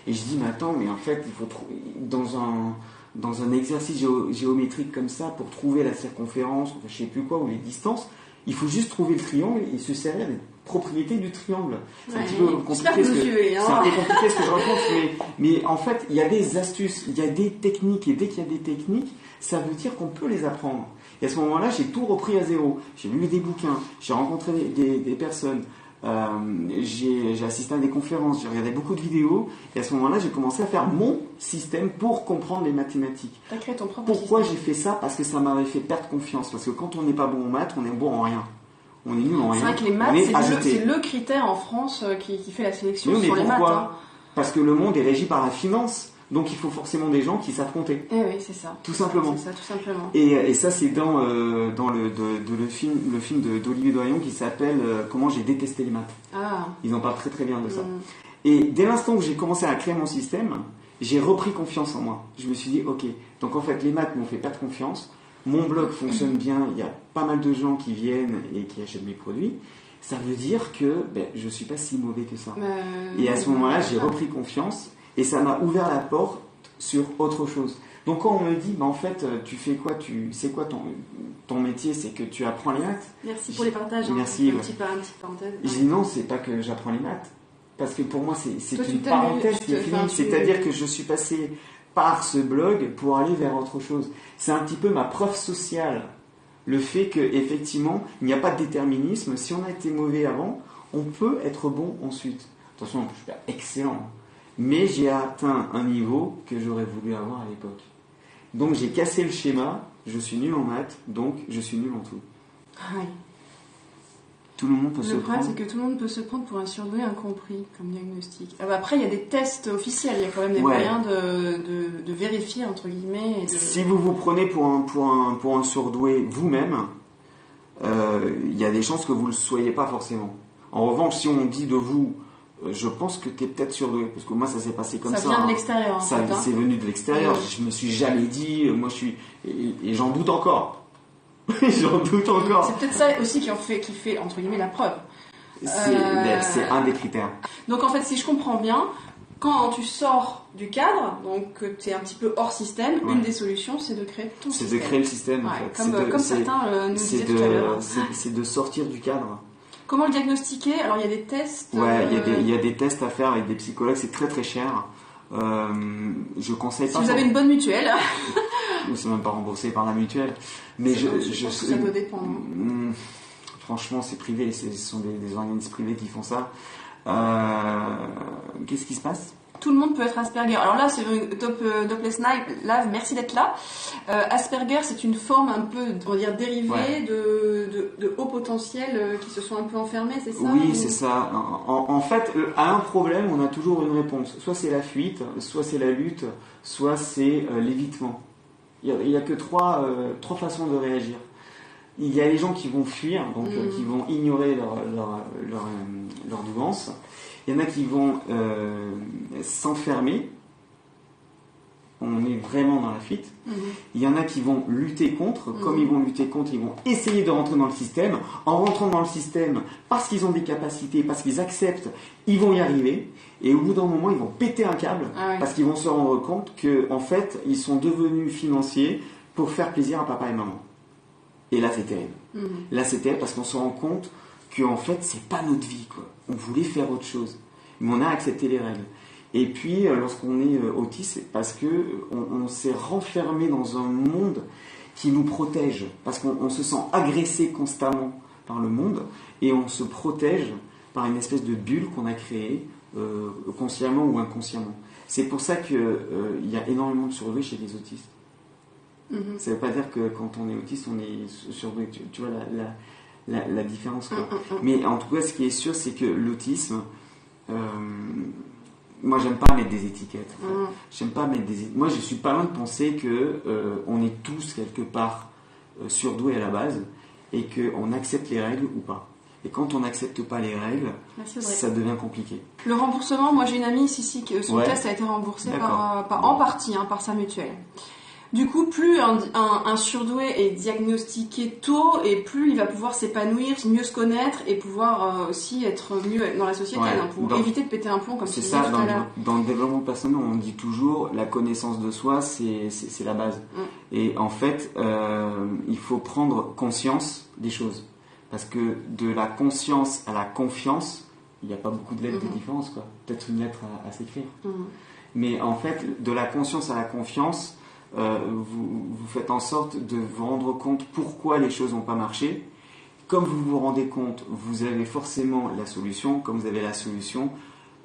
S2: Et je dis, mais attends, mais en fait, il faut trouver dans un exercice géométrique comme ça, pour trouver la circonférence, enfin, je sais plus quoi, ou les distances, il faut juste trouver le triangle et se servir des propriétés du triangle. C'est un petit peu compliqué ce que je raconte, mais en fait, il y a des astuces, il y a des techniques, et dès qu'il y a des techniques, ça veut dire qu'on peut les apprendre. Et à ce moment-là, j'ai tout repris à zéro. J'ai lu des bouquins, j'ai rencontré des personnes, j'ai assisté à des conférences, j'ai regardé beaucoup de vidéos, et à ce moment-là, j'ai commencé à faire mon système pour comprendre les mathématiques.
S1: T'as créé ton propre
S2: Pourquoi
S1: système.
S2: j'ai fait ça? Parce que ça m'avait fait perdre confiance. Parce que quand on n'est pas bon en maths, on est bon en rien. On est nul en rien.
S1: C'est vrai que les maths, c'est le critère en France qui fait la sélection
S2: mais
S1: sur les maths. Hein.
S2: Parce que le monde est régi par la finance. Donc il faut forcément des gens qui savent compter.
S1: Eh oui, c'est ça.
S2: Tout simplement.
S1: C'est ça, tout simplement.
S2: Et ça, c'est dans le film d'Olivier Doyon qui s'appelle Comment j'ai détesté les maths.
S1: Ah.
S2: Ils en parlent très très bien de ça. Et dès l'instant où j'ai commencé à créer mon système, j'ai repris confiance en moi. Je me suis dit, ok, donc en fait les maths m'ont fait perdre confiance. Mon blog fonctionne bien, il y a pas mal de gens qui viennent et qui achètent mes produits. Ça veut dire que je ne suis pas si mauvais que ça. Et à ce moment-là, j'ai repris confiance. Et ça m'a ouvert la porte sur autre chose. Donc quand on me dit, en fait, tu fais quoi, c'est quoi ton métier, c'est que tu apprends les maths.
S1: Merci pour les partages.
S2: Merci.
S1: Un petit parenthèse.
S2: Je dis non, c'est pas que j'apprends les maths. Parce que pour moi, c'est une parenthèse qui est finie. C'est-à-dire que je suis passé par ce blog pour aller vers autre chose. C'est un petit peu ma preuve sociale. Le fait qu'effectivement, il n'y a pas de déterminisme. Si on a été mauvais avant, on peut être bon ensuite. Attention, je suis pas excellent. Mais j'ai atteint un niveau que j'aurais voulu avoir à l'époque. Donc j'ai cassé le schéma, je suis nul en maths, donc je suis nul en tout.
S1: Oui.
S2: Tout le monde peut se prendre.
S1: Le problème, c'est que tout le monde peut se prendre pour un surdoué incompris comme diagnostic. Après, il y a des tests officiels, il y a quand même des moyens de vérifier, entre guillemets.
S2: Si vous vous prenez pour un surdoué vous-même, il y a des chances que vous ne le soyez pas forcément. En revanche, si on dit de vous, je pense que tu es peut-être surdoué, parce que moi ça s'est passé comme ça.
S1: Ça vient de l'extérieur.
S2: C'est venu de l'extérieur. Je me suis jamais dit, moi je suis. Et j'en doute encore. J'en doute encore.
S1: C'est peut-être ça aussi qui fait entre guillemets la preuve.
S2: C'est un des critères.
S1: Donc en fait, si je comprends bien, quand tu sors du cadre, donc que tu es un petit peu hors système, une des solutions c'est de créer ton système.
S2: C'est de créer le système en fait.
S1: Comme certains nous disaient tout à l'heure.
S2: C'est de sortir du cadre.
S1: Comment le diagnostiquer? Alors il y a des tests.
S2: Ouais, il y a des tests à faire avec des psychologues, c'est très très cher. Je conseille pas.
S1: Si vous avez une bonne mutuelle.
S2: C'est même pas remboursé par la mutuelle. Mais
S1: je pense que ça doit dépendre.
S2: Franchement, c'est privé, ce sont des organismes privés qui font ça. Qu'est-ce qui se passe?
S1: tout le monde peut être Asperger. Alors là, c'est Douglas Lave, merci d'être là. Asperger, c'est une forme un peu, on va dire, dérivée de haut potentiel qui se sont un peu enfermés, c'est ça?
S2: Oui, c'est ça. En fait, à un problème, on a toujours une réponse. Soit c'est la fuite, soit c'est la lutte, soit c'est l'évitement. Il n'y a que trois façons de réagir. Il y a les gens qui vont fuir, donc qui vont ignorer leur douance. Il y en a qui vont s'enfermer. On est vraiment dans la fuite. Il y en a qui vont lutter contre. Comme ils vont lutter contre, ils vont essayer de rentrer dans le système. En rentrant dans le système, parce qu'ils ont des capacités, parce qu'ils acceptent, ils vont y arriver. Et au bout d'un moment, ils vont péter un câble parce qu'ils vont se rendre compte que, en fait, ils sont devenus financiers pour faire plaisir à papa et maman. Et là, c'est terrible. Là, c'est terrible parce qu'on se rend compte qu'en fait, c'est pas notre vie, quoi. On voulait faire autre chose, mais on a accepté les règles. Et puis, lorsqu'on est autiste, c'est parce que on s'est renfermé dans un monde qui nous protège, parce qu'on se sent agressé constamment par le monde, et on se protège par une espèce de bulle qu'on a créée, consciemment ou inconsciemment. C'est pour ça qu'il y a énormément de surdoués chez les autistes. Ça ne veut pas dire que quand on est autiste, on est surdoué. Tu vois la différence, quoi. Mais en tout cas, ce qui est sûr, c'est que l'autisme... moi, j'aime pas mettre des étiquettes. En fait. J'aime pas mettre des. Moi, je suis pas loin de penser que on est tous quelque part surdoués à la base et qu'on accepte les règles ou pas. Et quand on n'accepte pas les règles, ça devient compliqué.
S1: Le remboursement, moi, j'ai une amie ici que son test a été remboursé en partie par sa mutuelle. Du coup, plus un surdoué est diagnostiqué tôt, et plus il va pouvoir s'épanouir, mieux se connaître et pouvoir aussi être mieux dans la société, pour éviter de péter un plomb comme tu disais tout à l'heure.
S2: Dans le développement personnel, on dit toujours la connaissance de soi, c'est la base. Et en fait, il faut prendre conscience des choses. Parce que de la conscience à la confiance, il n'y a pas beaucoup de lettres de différence, quoi. Peut-être une lettre à s'écrire. Mais en fait, de la conscience à la confiance, vous faites en sorte de vous rendre compte pourquoi les choses n'ont pas marché. Comme vous vous rendez compte, vous avez forcément la solution. Comme vous avez la solution,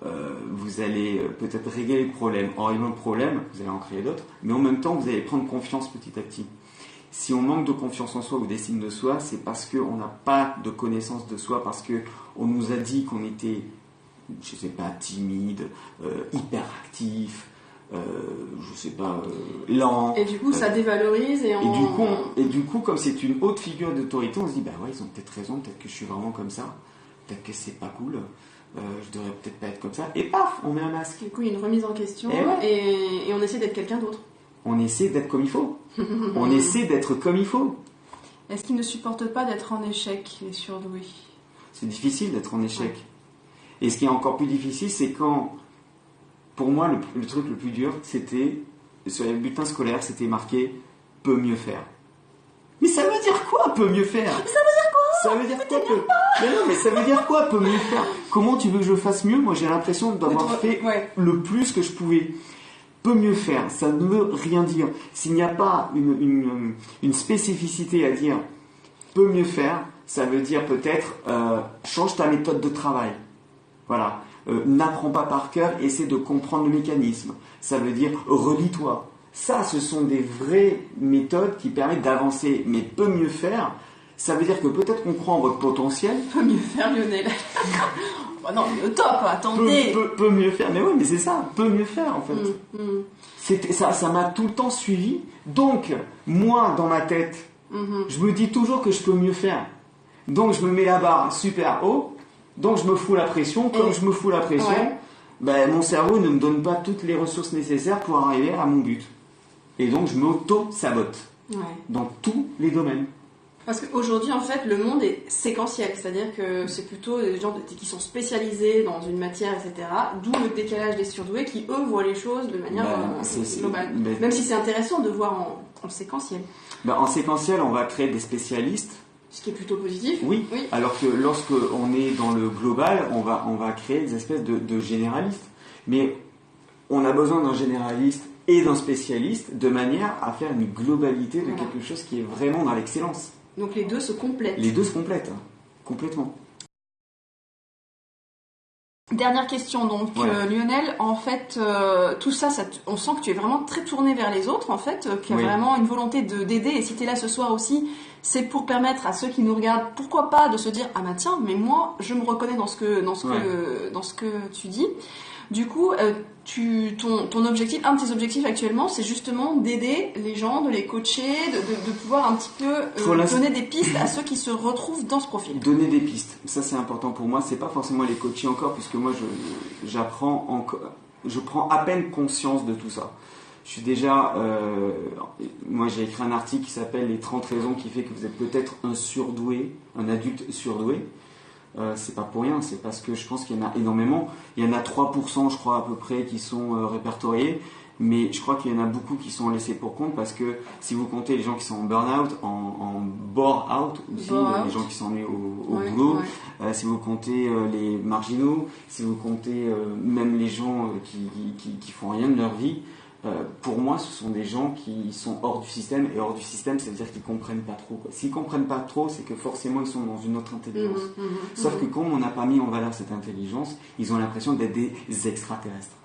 S2: vous allez peut-être régler le problème. En réglant le problème, vous allez en créer d'autres, mais en même temps, vous allez prendre confiance petit à petit. Si on manque de confiance en soi ou d'estime de soi, c'est parce qu'on n'a pas de connaissance de soi, parce qu'on nous a dit qu'on était, je sais pas, timide, hyperactif, je sais pas, lent.
S1: Et du coup, ça dévalorise
S2: et du coup, comme c'est une haute figure d'autorité, on se dit, bah ouais, ils ont peut-être raison, peut-être que je suis vraiment comme ça, peut-être que c'est pas cool, je devrais peut-être pas être comme ça, et paf, on met un masque.
S1: Du coup, il y a une remise en question, et on essaie d'être quelqu'un d'autre.
S2: On essaie d'être comme il faut. On essaie d'être comme il faut.
S1: Est-ce qu'ils ne supportent pas d'être en échec, les surdoués?
S2: C'est difficile d'être en échec. Et ce qui est encore plus difficile, c'est quand, pour moi, le truc le plus dur, c'était, sur les bulletins scolaires, c'était marqué « peut mieux faire ». Mais ça veut dire quoi, peut mieux faire? Ça veut dire quoi Mais non, mais ça veut dire quoi, peut mieux faire? Comment tu veux que je fasse mieux? Moi, j'ai l'impression d'avoir fait le plus que je pouvais. Peut mieux faire, ça ne veut rien dire. S'il n'y a pas une spécificité à dire peut mieux faire, ça veut dire peut-être change ta méthode de travail. Voilà. N'apprends pas par cœur, essaie de comprendre le mécanisme. Ça veut dire relis-toi. Ça, ce sont des vraies méthodes qui permettent d'avancer. Mais peut mieux faire, ça veut dire que peut-être qu'on croit en votre potentiel.
S1: Peut mieux faire, Lionel. Oh non, mais au top, attendez.
S2: Peut mieux faire, mais oui, mais c'est ça, peut mieux faire en fait. Ça m'a tout le temps suivi. Donc, moi, dans ma tête, je me dis toujours que je peux mieux faire. Donc, je me mets la barre super haut. Donc, je me fous la pression. Comme je me fous la pression, mon cerveau ne me donne pas toutes les ressources nécessaires pour arriver à mon but. Et donc, je m'auto-sabote dans tous les domaines.
S1: Parce qu'aujourd'hui, en fait, le monde est séquentiel, c'est-à-dire que c'est plutôt des gens qui sont spécialisés dans une matière, etc. D'où le décalage des surdoués qui, eux, voient les choses de manière globale. Même si c'est intéressant de voir en séquentiel.
S2: En séquentiel, on va créer des spécialistes.
S1: Ce qui est plutôt positif.
S2: Oui. Alors que lorsqu'on est dans le global, on va créer des espèces de généralistes. Mais on a besoin d'un généraliste et d'un spécialiste de manière à faire une globalité de quelque chose qui est vraiment dans l'excellence.
S1: Donc les deux se complètent.
S2: Les deux se complètent, complètement.
S1: Dernière question, donc Lionel, en fait, tout ça, on sent que tu es vraiment très tourné vers les autres, en fait, qu'il y a vraiment une volonté d'aider, et si tu es là ce soir aussi, c'est pour permettre à ceux qui nous regardent, pourquoi pas, de se dire, ah bah tiens, mais moi, je me reconnais dans ce que tu dis. Du coup, ton objectif, un de tes objectifs actuellement, c'est justement d'aider les gens, de les coacher, de pouvoir un petit peu donner des pistes à ceux qui se retrouvent dans ce profil.
S2: Donner des pistes, ça c'est important pour moi. C'est pas forcément les coacher encore, puisque moi je prends à peine conscience de tout ça. Je suis déjà, moi j'ai écrit un article qui s'appelle les 30 raisons qui fait que vous êtes peut-être un adulte surdoué. C'est pas pour rien, c'est parce que je pense qu'il y en a énormément. Il y en a 3%, je crois, à peu près, qui sont répertoriés, mais je crois qu'il y en a beaucoup qui sont laissés pour compte, parce que si vous comptez les gens qui sont en burn-out, en bore-out aussi, les gens qui s'ennuient au boulot, si vous comptez les marginaux, si vous comptez même les gens qui font rien de leur vie, pour moi, ce sont des gens qui sont hors du système, et hors du système, ça veut dire qu'ils comprennent pas trop, quoi. S'ils comprennent pas trop, c'est que forcément ils sont dans une autre intelligence. Sauf que comme on n'a pas mis en valeur cette intelligence, ils ont l'impression d'être des extraterrestres.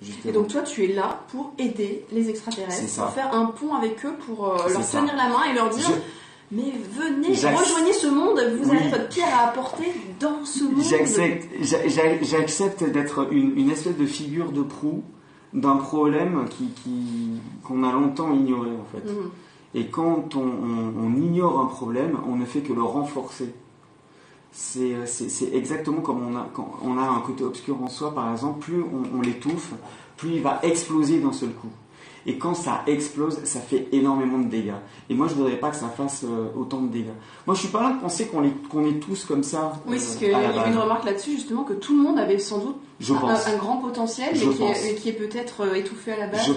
S2: Justement.
S1: Et donc toi, tu es là pour aider les extraterrestres, pour faire un pont avec eux, pour leur tenir la main et leur dire... Mais venez, rejoignez ce monde, vous avez votre pierre à apporter dans ce monde.
S2: J'accepte d'être une espèce de figure de proue d'un problème qu'on a longtemps ignoré, en fait. Et quand on ignore un problème, on ne fait que le renforcer. C'est exactement comme quand on a un côté obscur en soi, par exemple, plus on l'étouffe, plus il va exploser d'un seul coup. Et quand ça explose, ça fait énormément de dégâts. Et moi, je ne voudrais pas que ça fasse autant de dégâts. Moi, je suis pas là de penser qu'on est tous comme ça.
S1: Oui, parce qu'il y a une remarque là-dessus, justement, que tout le monde avait sans doute un grand potentiel, mais qui est peut-être étouffé à la base.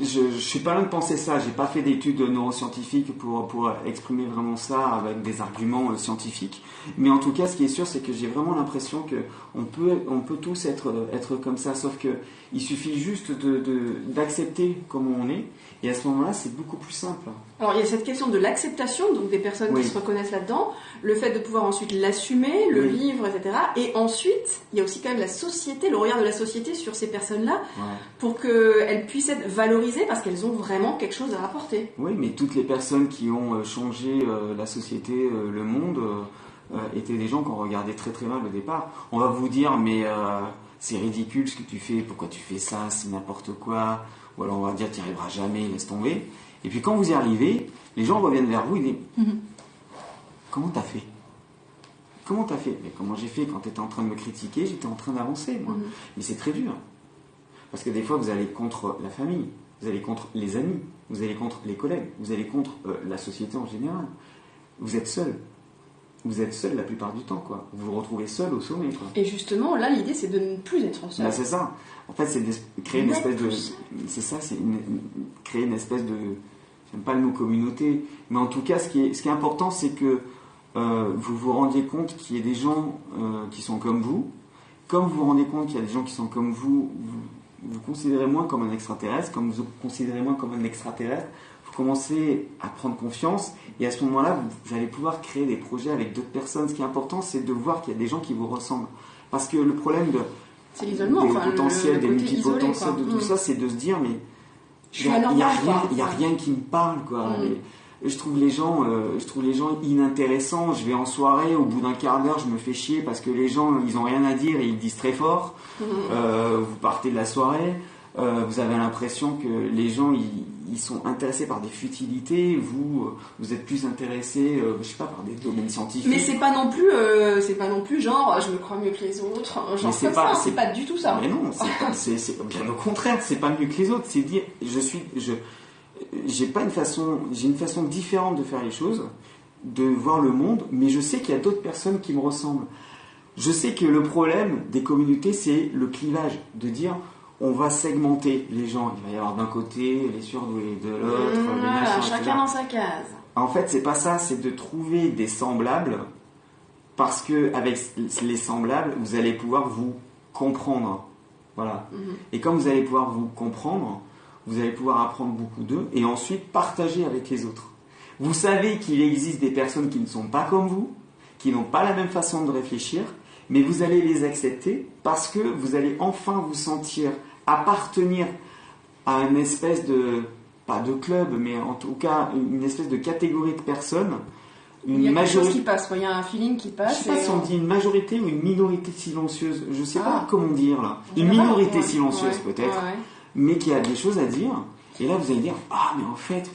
S2: Je ne suis pas là de penser ça. J'ai pas fait d'études neuroscientifiques pour exprimer vraiment ça avec des arguments scientifiques. Mais en tout cas, ce qui est sûr, c'est que j'ai vraiment l'impression qu'on peut tous être comme ça, sauf que il suffit juste d'accepter comme on est, et à ce moment-là, c'est beaucoup plus simple.
S1: Alors, il y a cette question de l'acceptation, donc des personnes qui se reconnaissent là-dedans, le fait de pouvoir ensuite l'assumer, le vivre, etc. Et ensuite, il y a aussi quand même la société, le regard de la société sur ces personnes-là, pour qu'elles puissent être valorisées parce qu'elles ont vraiment quelque chose à apporter.
S2: Oui, mais toutes les personnes qui ont changé la société, le monde, étaient des gens qu'on regardait très très mal au départ. On va vous dire, mais c'est ridicule ce que tu fais, pourquoi tu fais ça, c'est n'importe quoi, ou alors on va dire, tu n'y arriveras jamais, laisse tomber. Et puis quand vous y arrivez, les gens reviennent vers vous et disent, comment t'as fait ? Comment t'as fait ? Mais comment j'ai fait ? Quand tu étais en train de me critiquer, j'étais en train d'avancer, moi. Mais c'est très dur. Parce que des fois, vous allez contre la famille, vous allez contre les amis, vous allez contre les collègues, vous allez contre la société en général. Vous êtes seul. Vous êtes seul la plupart du temps, quoi. Vous vous retrouvez seul au sommet, quoi.
S1: Et justement, là, l'idée, c'est de ne plus être seul.
S2: Bah, c'est ça. En fait, c'est de créer une espèce de... C'est ça, c'est créer une espèce de... J'aime pas le mot communauté, mais en tout cas, ce qui est important, c'est que vous vous rendiez compte qu'il y a des gens qui sont comme vous. Comme vous vous rendez compte qu'il y a des gens qui sont comme vous, vous considérez moins comme un extraterrestre. Comme vous considérez moins comme un extraterrestre, vous commencez à prendre confiance, et à ce moment-là, vous allez pouvoir créer des projets avec d'autres personnes. Ce qui est important, c'est de voir qu'il y a des gens qui vous ressemblent. Parce que le problème
S1: c'est l'isolement,
S2: des potentiels, des multipotentiels, de tout ça, c'est de se dire, mais il n'y a rien qui me parle, quoi. Je trouve les gens inintéressants. Je vais en soirée, au bout d'un quart d'heure, je me fais chier parce que les gens, ils n'ont rien à dire et ils disent très fort. Vous partez de la soirée, vous avez l'impression que les gens, ils sont intéressés par des futilités. Vous êtes plus intéressés, je sais pas, par des domaines scientifiques.
S1: Mais c'est pas non plus genre, je me crois mieux que les autres. Genre c'est pas du tout ça.
S2: Mais non, c'est bien au contraire. C'est pas mieux que les autres. C'est dire, j'ai une façon différente de faire les choses, de voir le monde, mais je sais qu'il y a d'autres personnes qui me ressemblent. Je sais que le problème des communautés, c'est le clivage, de dire on va segmenter les gens. Il va y avoir d'un côté les surdoués, de l'autre,
S1: chacun dans sa case.
S2: En fait, c'est pas ça, c'est de trouver des semblables, parce que avec les semblables, vous allez pouvoir vous comprendre. Voilà. Et comme vous allez pouvoir vous comprendre, vous allez pouvoir apprendre beaucoup d'eux et ensuite partager avec les autres. Vous savez qu'il existe des personnes qui ne sont pas comme vous, qui n'ont pas la même façon de réfléchir, mais vous allez les accepter parce que vous allez enfin vous sentir appartenir à une espèce de, pas de club, mais en tout cas une espèce de catégorie de personnes.
S1: Il y a quelque chose qui passe, il y a un feeling qui passe.
S2: Je ne sais pas si on dit une majorité ou une minorité silencieuse, je ne sais pas comment dire là. Une minorité silencieuse peut-être, mais qui a des choses à dire. Et là vous allez dire, ah mais en fait,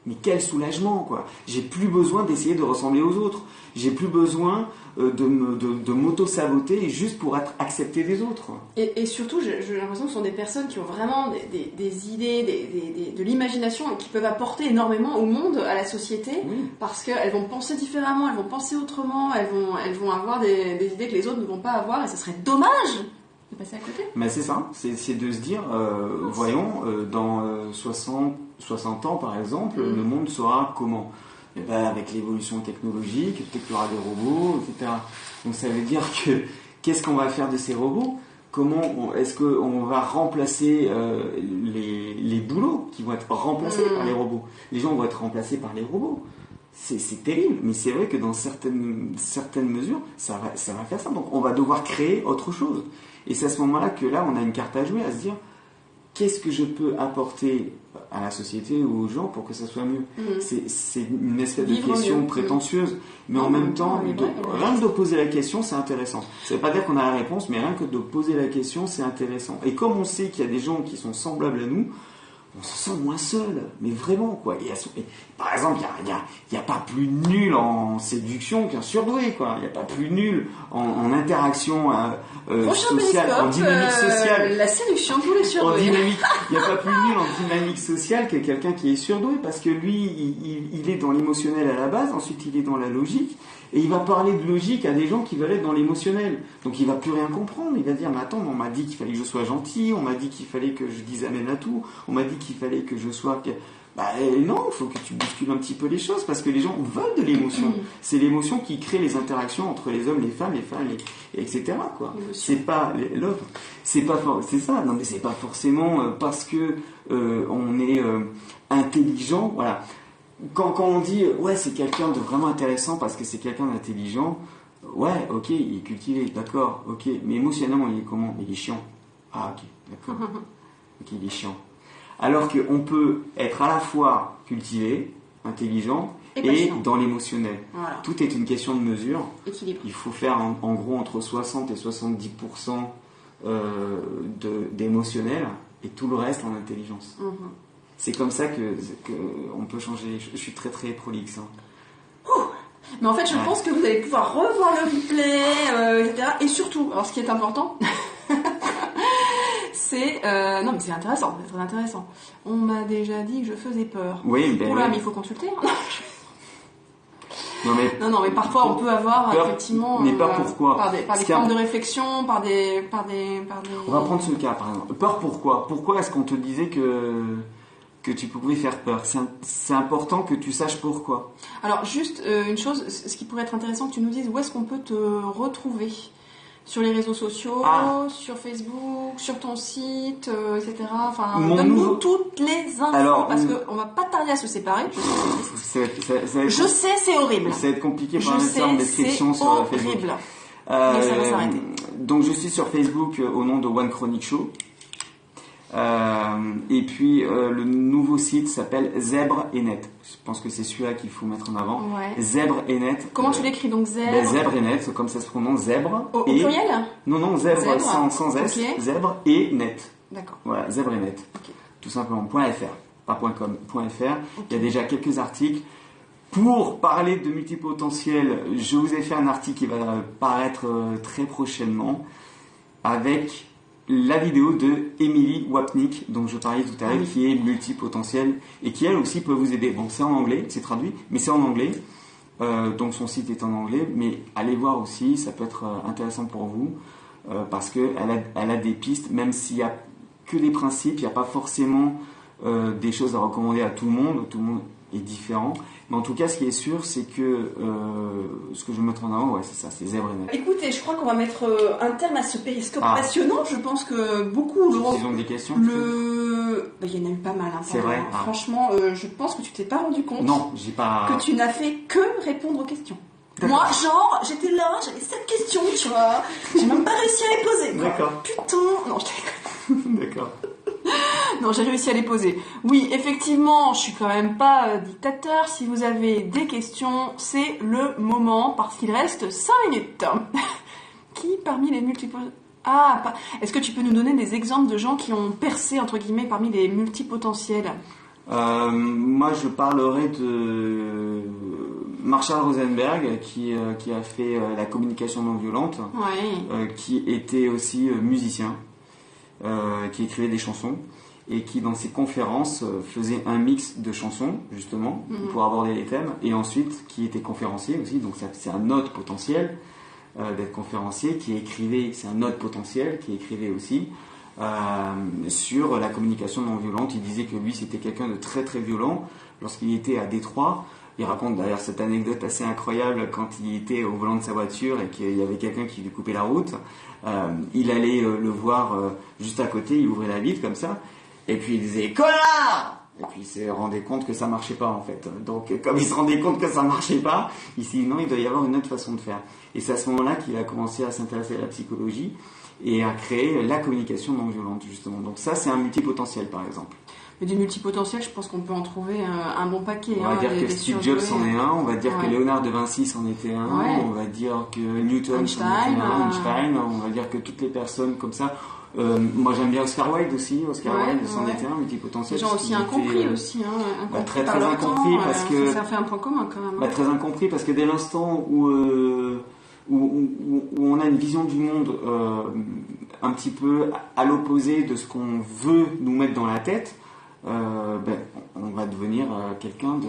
S2: mais quel soulagement quoi. J'ai plus besoin d'essayer de ressembler aux autres. J'ai plus besoin de m'auto-saboter juste pour être accepté des autres.
S1: Et surtout, j'ai l'impression que ce sont des personnes qui ont vraiment des idées, de l'imagination et qui peuvent apporter énormément au monde, à la société, parce qu'elles vont penser différemment, elles vont penser autrement, elles vont avoir des idées que les autres ne vont pas avoir, et ce serait dommage de passer à côté.
S2: Mais c'est ça, c'est de se dire, voyons, dans 60 ans par exemple, le monde sera comment ? Et ben, avec l'évolution technologique, peut-être qu'il y aura des robots, etc. Donc ça veut dire que qu'est-ce qu'on va faire de ces robots ? Est-ce qu'on va remplacer les boulots qui vont être remplacés par les robots ? Les gens vont être remplacés par les robots. C'est terrible, mais c'est vrai que dans certaines mesures, ça va faire ça. Donc on va devoir créer autre chose. Et c'est à ce moment-là que là, on a une carte à jouer, à se dire qu'est-ce que je peux apporter à la société ou aux gens pour que ça soit mieux. C'est une espèce de question prétentieuse, mais en même temps, rien que de poser la question, c'est intéressant. Ça ne veut pas dire qu'on a la réponse, mais rien que de poser la question, c'est intéressant. Et comme on sait qu'il y a des gens qui sont semblables à nous, on se sent moins seul, mais vraiment quoi. Par exemple, il n'y a pas plus nul en séduction qu'un surdoué quoi. Il n'y a pas plus nul en interaction sociale, en dynamique sociale.
S1: La séduction pour les surdoués.
S2: Il n'y a pas plus nul en dynamique sociale que quelqu'un qui est surdoué, parce que lui, il est dans l'émotionnel à la base, ensuite il est dans la logique. Et il va parler de logique à des gens qui veulent être dans l'émotionnel. Donc il va plus rien comprendre. Il va dire, mais attends, on m'a dit qu'il fallait que je sois gentil, on m'a dit qu'il fallait que je dise amen à tout, on m'a dit qu'il fallait que je sois... non, il faut que tu bouscules un petit peu les choses, parce que les gens veulent de l'émotion. C'est l'émotion qui crée les interactions entre les hommes, les femmes, etc. quoi. C'est pas l'autre. C'est ça. Non, mais c'est pas forcément parce que on est intelligent, voilà. Quand on dit ouais c'est quelqu'un de vraiment intéressant parce que c'est quelqu'un d'intelligent, ouais ok il est cultivé, d'accord, ok, mais émotionnellement il est comment ? Il est chiant. Ah ok, d'accord. Ok, il est chiant. Alors qu'on peut être à la fois cultivé, intelligent et dans l'émotionnel. Voilà. Tout est une question de mesure.
S1: Équilibre.
S2: Il faut faire en gros entre 60 et 70% d'émotionnel et tout le reste en intelligence. C'est comme ça que on peut changer. Je suis très très prolixe.
S1: Mais en fait, je pense que vous allez pouvoir revoir le replay, etc. Et surtout, alors ce qui est important, c'est... non, mais c'est intéressant, c'est très intéressant. On m'a déjà dit que je faisais peur.
S2: Oui,
S1: mais il faut consulter. Non, mais parfois on peut avoir peur, effectivement...
S2: Mais pas pourquoi.
S1: Par des formes de réflexion, par des...
S2: On va prendre ce cas, par exemple. Peur pourquoi ? Pourquoi est-ce qu'on te disait que tu pouvais faire peur ? C'est important que tu saches pourquoi.
S1: Alors, juste une chose, ce qui pourrait être intéressant que tu nous dises, où est-ce qu'on peut te retrouver ? Sur les réseaux sociaux, sur Facebook, sur ton site, etc. Enfin, donne-nous toutes les infos, parce qu'on va pas tarder à se séparer. Je sais, c'est horrible.
S2: Ça va être compliqué pour mettre ça en description sur Facebook.
S1: C'est horrible. Mais ça va s'arrêter.
S2: Donc, je suis sur Facebook au nom de One Chronic Show. Et puis le nouveau site s'appelle Zèbre et Net. Je pense que c'est celui-là qu'il faut mettre en avant. Zèbre et Net.
S1: Comment tu l'écris donc Zèbre
S2: Zèbre et Net, comme ça se prononce Zèbre.
S1: Au pluriel ?
S2: Non, Zèbre. Sans S. Okay. Zèbre et Net.
S1: D'accord.
S2: Voilà, Zèbre et Net. Okay. Tout simplement. .fr, pas .com. .fr. Okay. Il y a déjà quelques articles. Pour parler de multipotentiel, je vous ai fait un article qui va paraître très prochainement avec la vidéo de Emily Wapnick, dont je parlais tout à l'heure, qui est multipotentielle et qui elle aussi peut vous aider. Bon, c'est en anglais, c'est traduit, mais c'est en anglais. Donc son site est en anglais, mais allez voir aussi, ça peut être intéressant pour vous, parce qu'elle a des pistes, même s'il n'y a que des principes, il n'y a pas forcément des choses à recommander à tout le monde est différent. Mais en tout cas, ce qui est sûr, c'est que ce que je vais mettre en avant, c'est ça, c'est Zèbre et Net.
S1: Écoutez, je crois qu'on va mettre un terme à ce périscope passionnant. Je pense que beaucoup...
S2: Ils ont des questions
S1: il y en a eu pas mal.
S2: C'est vrai.
S1: Franchement, je pense que tu t'es pas rendu compte.
S2: Non, j'ai pas...
S1: Que tu n'as fait que répondre aux questions. Moi, genre, j'étais là, j'avais 7 questions, tu vois. J'ai même pas réussi à les poser, quoi.
S2: D'accord.
S1: Putain. Non, je déconne.
S2: D'accord.
S1: Non, j'ai réussi à les poser. Oui, effectivement, je suis quand même pas dictateur. Si vous avez des questions, c'est le moment, parce qu'il reste 5 minutes. Qui, parmi les multiples... Est-ce que tu peux nous donner des exemples de gens qui ont percé, entre guillemets, parmi les multipotentiels?
S2: Moi, je parlerai de Marshall Rosenberg, qui a fait la communication non violente, qui était aussi musicien, qui écrivait des chansons, et qui, dans ses conférences, faisait un mix de chansons, justement, pour aborder les thèmes, et ensuite, qui était conférencier aussi, donc c'est un autre potentiel d'être conférencier, qui écrivait, c'est un autre potentiel, qui écrivait aussi, sur la communication non violente. Il disait que lui c'était quelqu'un de très très violent lorsqu'il était à Détroit. Il raconte d'ailleurs cette anecdote assez incroyable quand il était au volant de sa voiture et qu'il y avait quelqu'un qui lui coupait la route. Il allait le voir juste à côté, il ouvrait la vitre comme ça et puis il disait « Connard !» Et puis il se rendait compte que ça marchait pas en fait. Donc comme il se rendait compte que ça marchait pas, il s'est dit non, il doit y avoir une autre façon de faire. Et c'est à ce moment-là qu'il a commencé à s'intéresser à la psychologie et à créer la communication non violente justement. Donc ça c'est un multipotentiel par exemple.
S1: Mais des multipotentiels, je pense qu'on peut en trouver un bon paquet.
S2: On va dire que Steve Jobs en est un, on va dire que Léonard de Vinci en était un, on va dire que Newton en était un, Einstein, on va dire que toutes les personnes comme ça. Moi j'aime bien Oscar Wilde aussi, Oscar Wilde c'en était un multipotentiel.
S1: Des gens aussi incompris aussi,
S2: très très incompris parce que
S1: ça fait un point commun quand même.
S2: Très incompris parce que dès l'instant où on a une vision du monde un petit peu à l'opposé de ce qu'on veut nous mettre dans la tête, on va devenir quelqu'un de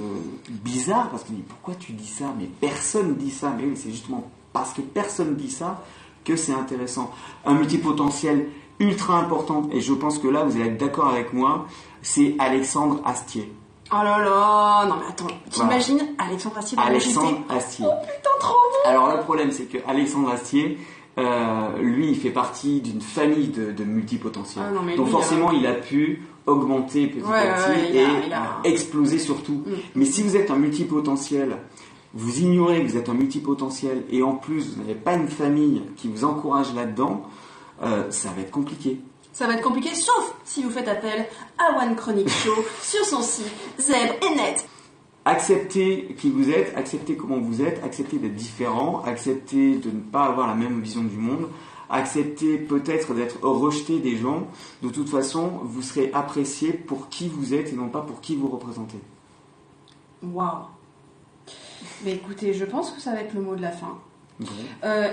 S2: bizarre parce qu'on dit pourquoi tu dis ça, mais personne dit ça. Mais oui, c'est justement parce que personne dit ça que c'est intéressant. Un multipotentiel ultra important, et je pense que là vous allez être d'accord avec moi, c'est Alexandre Astier.
S1: Oh là là, non mais attends, t'imagines Alexandre Astier dans
S2: Alexandre Astier.
S1: Oh putain, trop bon.
S2: Alors le problème c'est que Alexandre Astier, lui il fait partie d'une famille de multipotentiels. Donc forcément il a pu augmenter petit à petit et exploser surtout. Mais si vous êtes un multipotentiel, vous ignorez que vous êtes un multipotentiel et en plus vous n'avez pas une famille qui vous encourage là-dedans, ça va être compliqué.
S1: Ça va être compliqué, sauf si vous faites appel à One Chronic Show sur son site Zèbre et Net.
S2: Acceptez qui vous êtes, acceptez comment vous êtes, acceptez d'être différent, acceptez de ne pas avoir la même vision du monde, acceptez peut-être d'être rejeté des gens. De toute façon, vous serez apprécié pour qui vous êtes et non pas pour qui vous représentez.
S1: Waouh. Mais écoutez, je pense que ça va être le mot de la fin.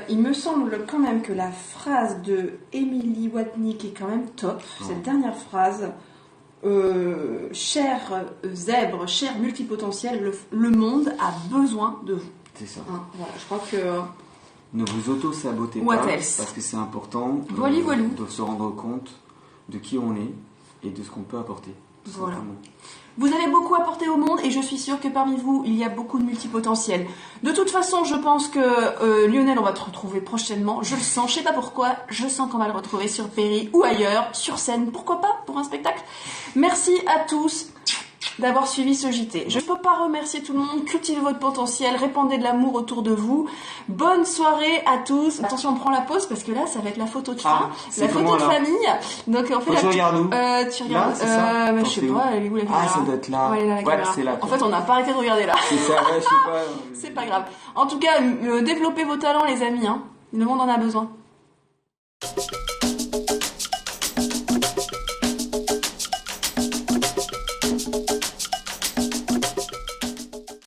S1: Il me semble quand même que la phrase de Emily Watnick est quand même top. Cette dernière phrase, cher zèbre, cher multipotentiel, le monde a besoin de vous.
S2: C'est ça.
S1: Voilà, je crois que...
S2: Ne vous auto-sabotez pas, parce que c'est important de se rendre compte de qui on est et de ce qu'on peut apporter.
S1: Voilà. Vous avez beaucoup apporté au monde et je suis sûre que parmi vous, il y a beaucoup de multipotentiels. De toute façon, je pense que Lionel, on va te retrouver prochainement. Je le sens, je sais pas pourquoi. Je sens qu'on va le retrouver sur Péri ou ailleurs, sur scène. Pourquoi pas, pour un spectacle. Merci à tous d'avoir suivi ce JT. Je ne peux pas remercier tout le monde. Cultivez votre potentiel, répandez de l'amour autour de vous. Bonne soirée à tous. Attention, on prend la pause parce que là, ça va être la photo de fin, la photo de famille. Donc on fait
S2: tu regardes où
S1: tu regardes.
S2: Là,
S1: je sais pas, elle est où la caméra?
S2: Ça doit être là.
S1: Ouais,
S2: c'est là.
S1: En fait, on n'a pas arrêté de regarder là.
S2: C'est ça, je sais pas.
S1: C'est pas grave. En tout cas, développez vos talents, les amis. Le monde en a besoin.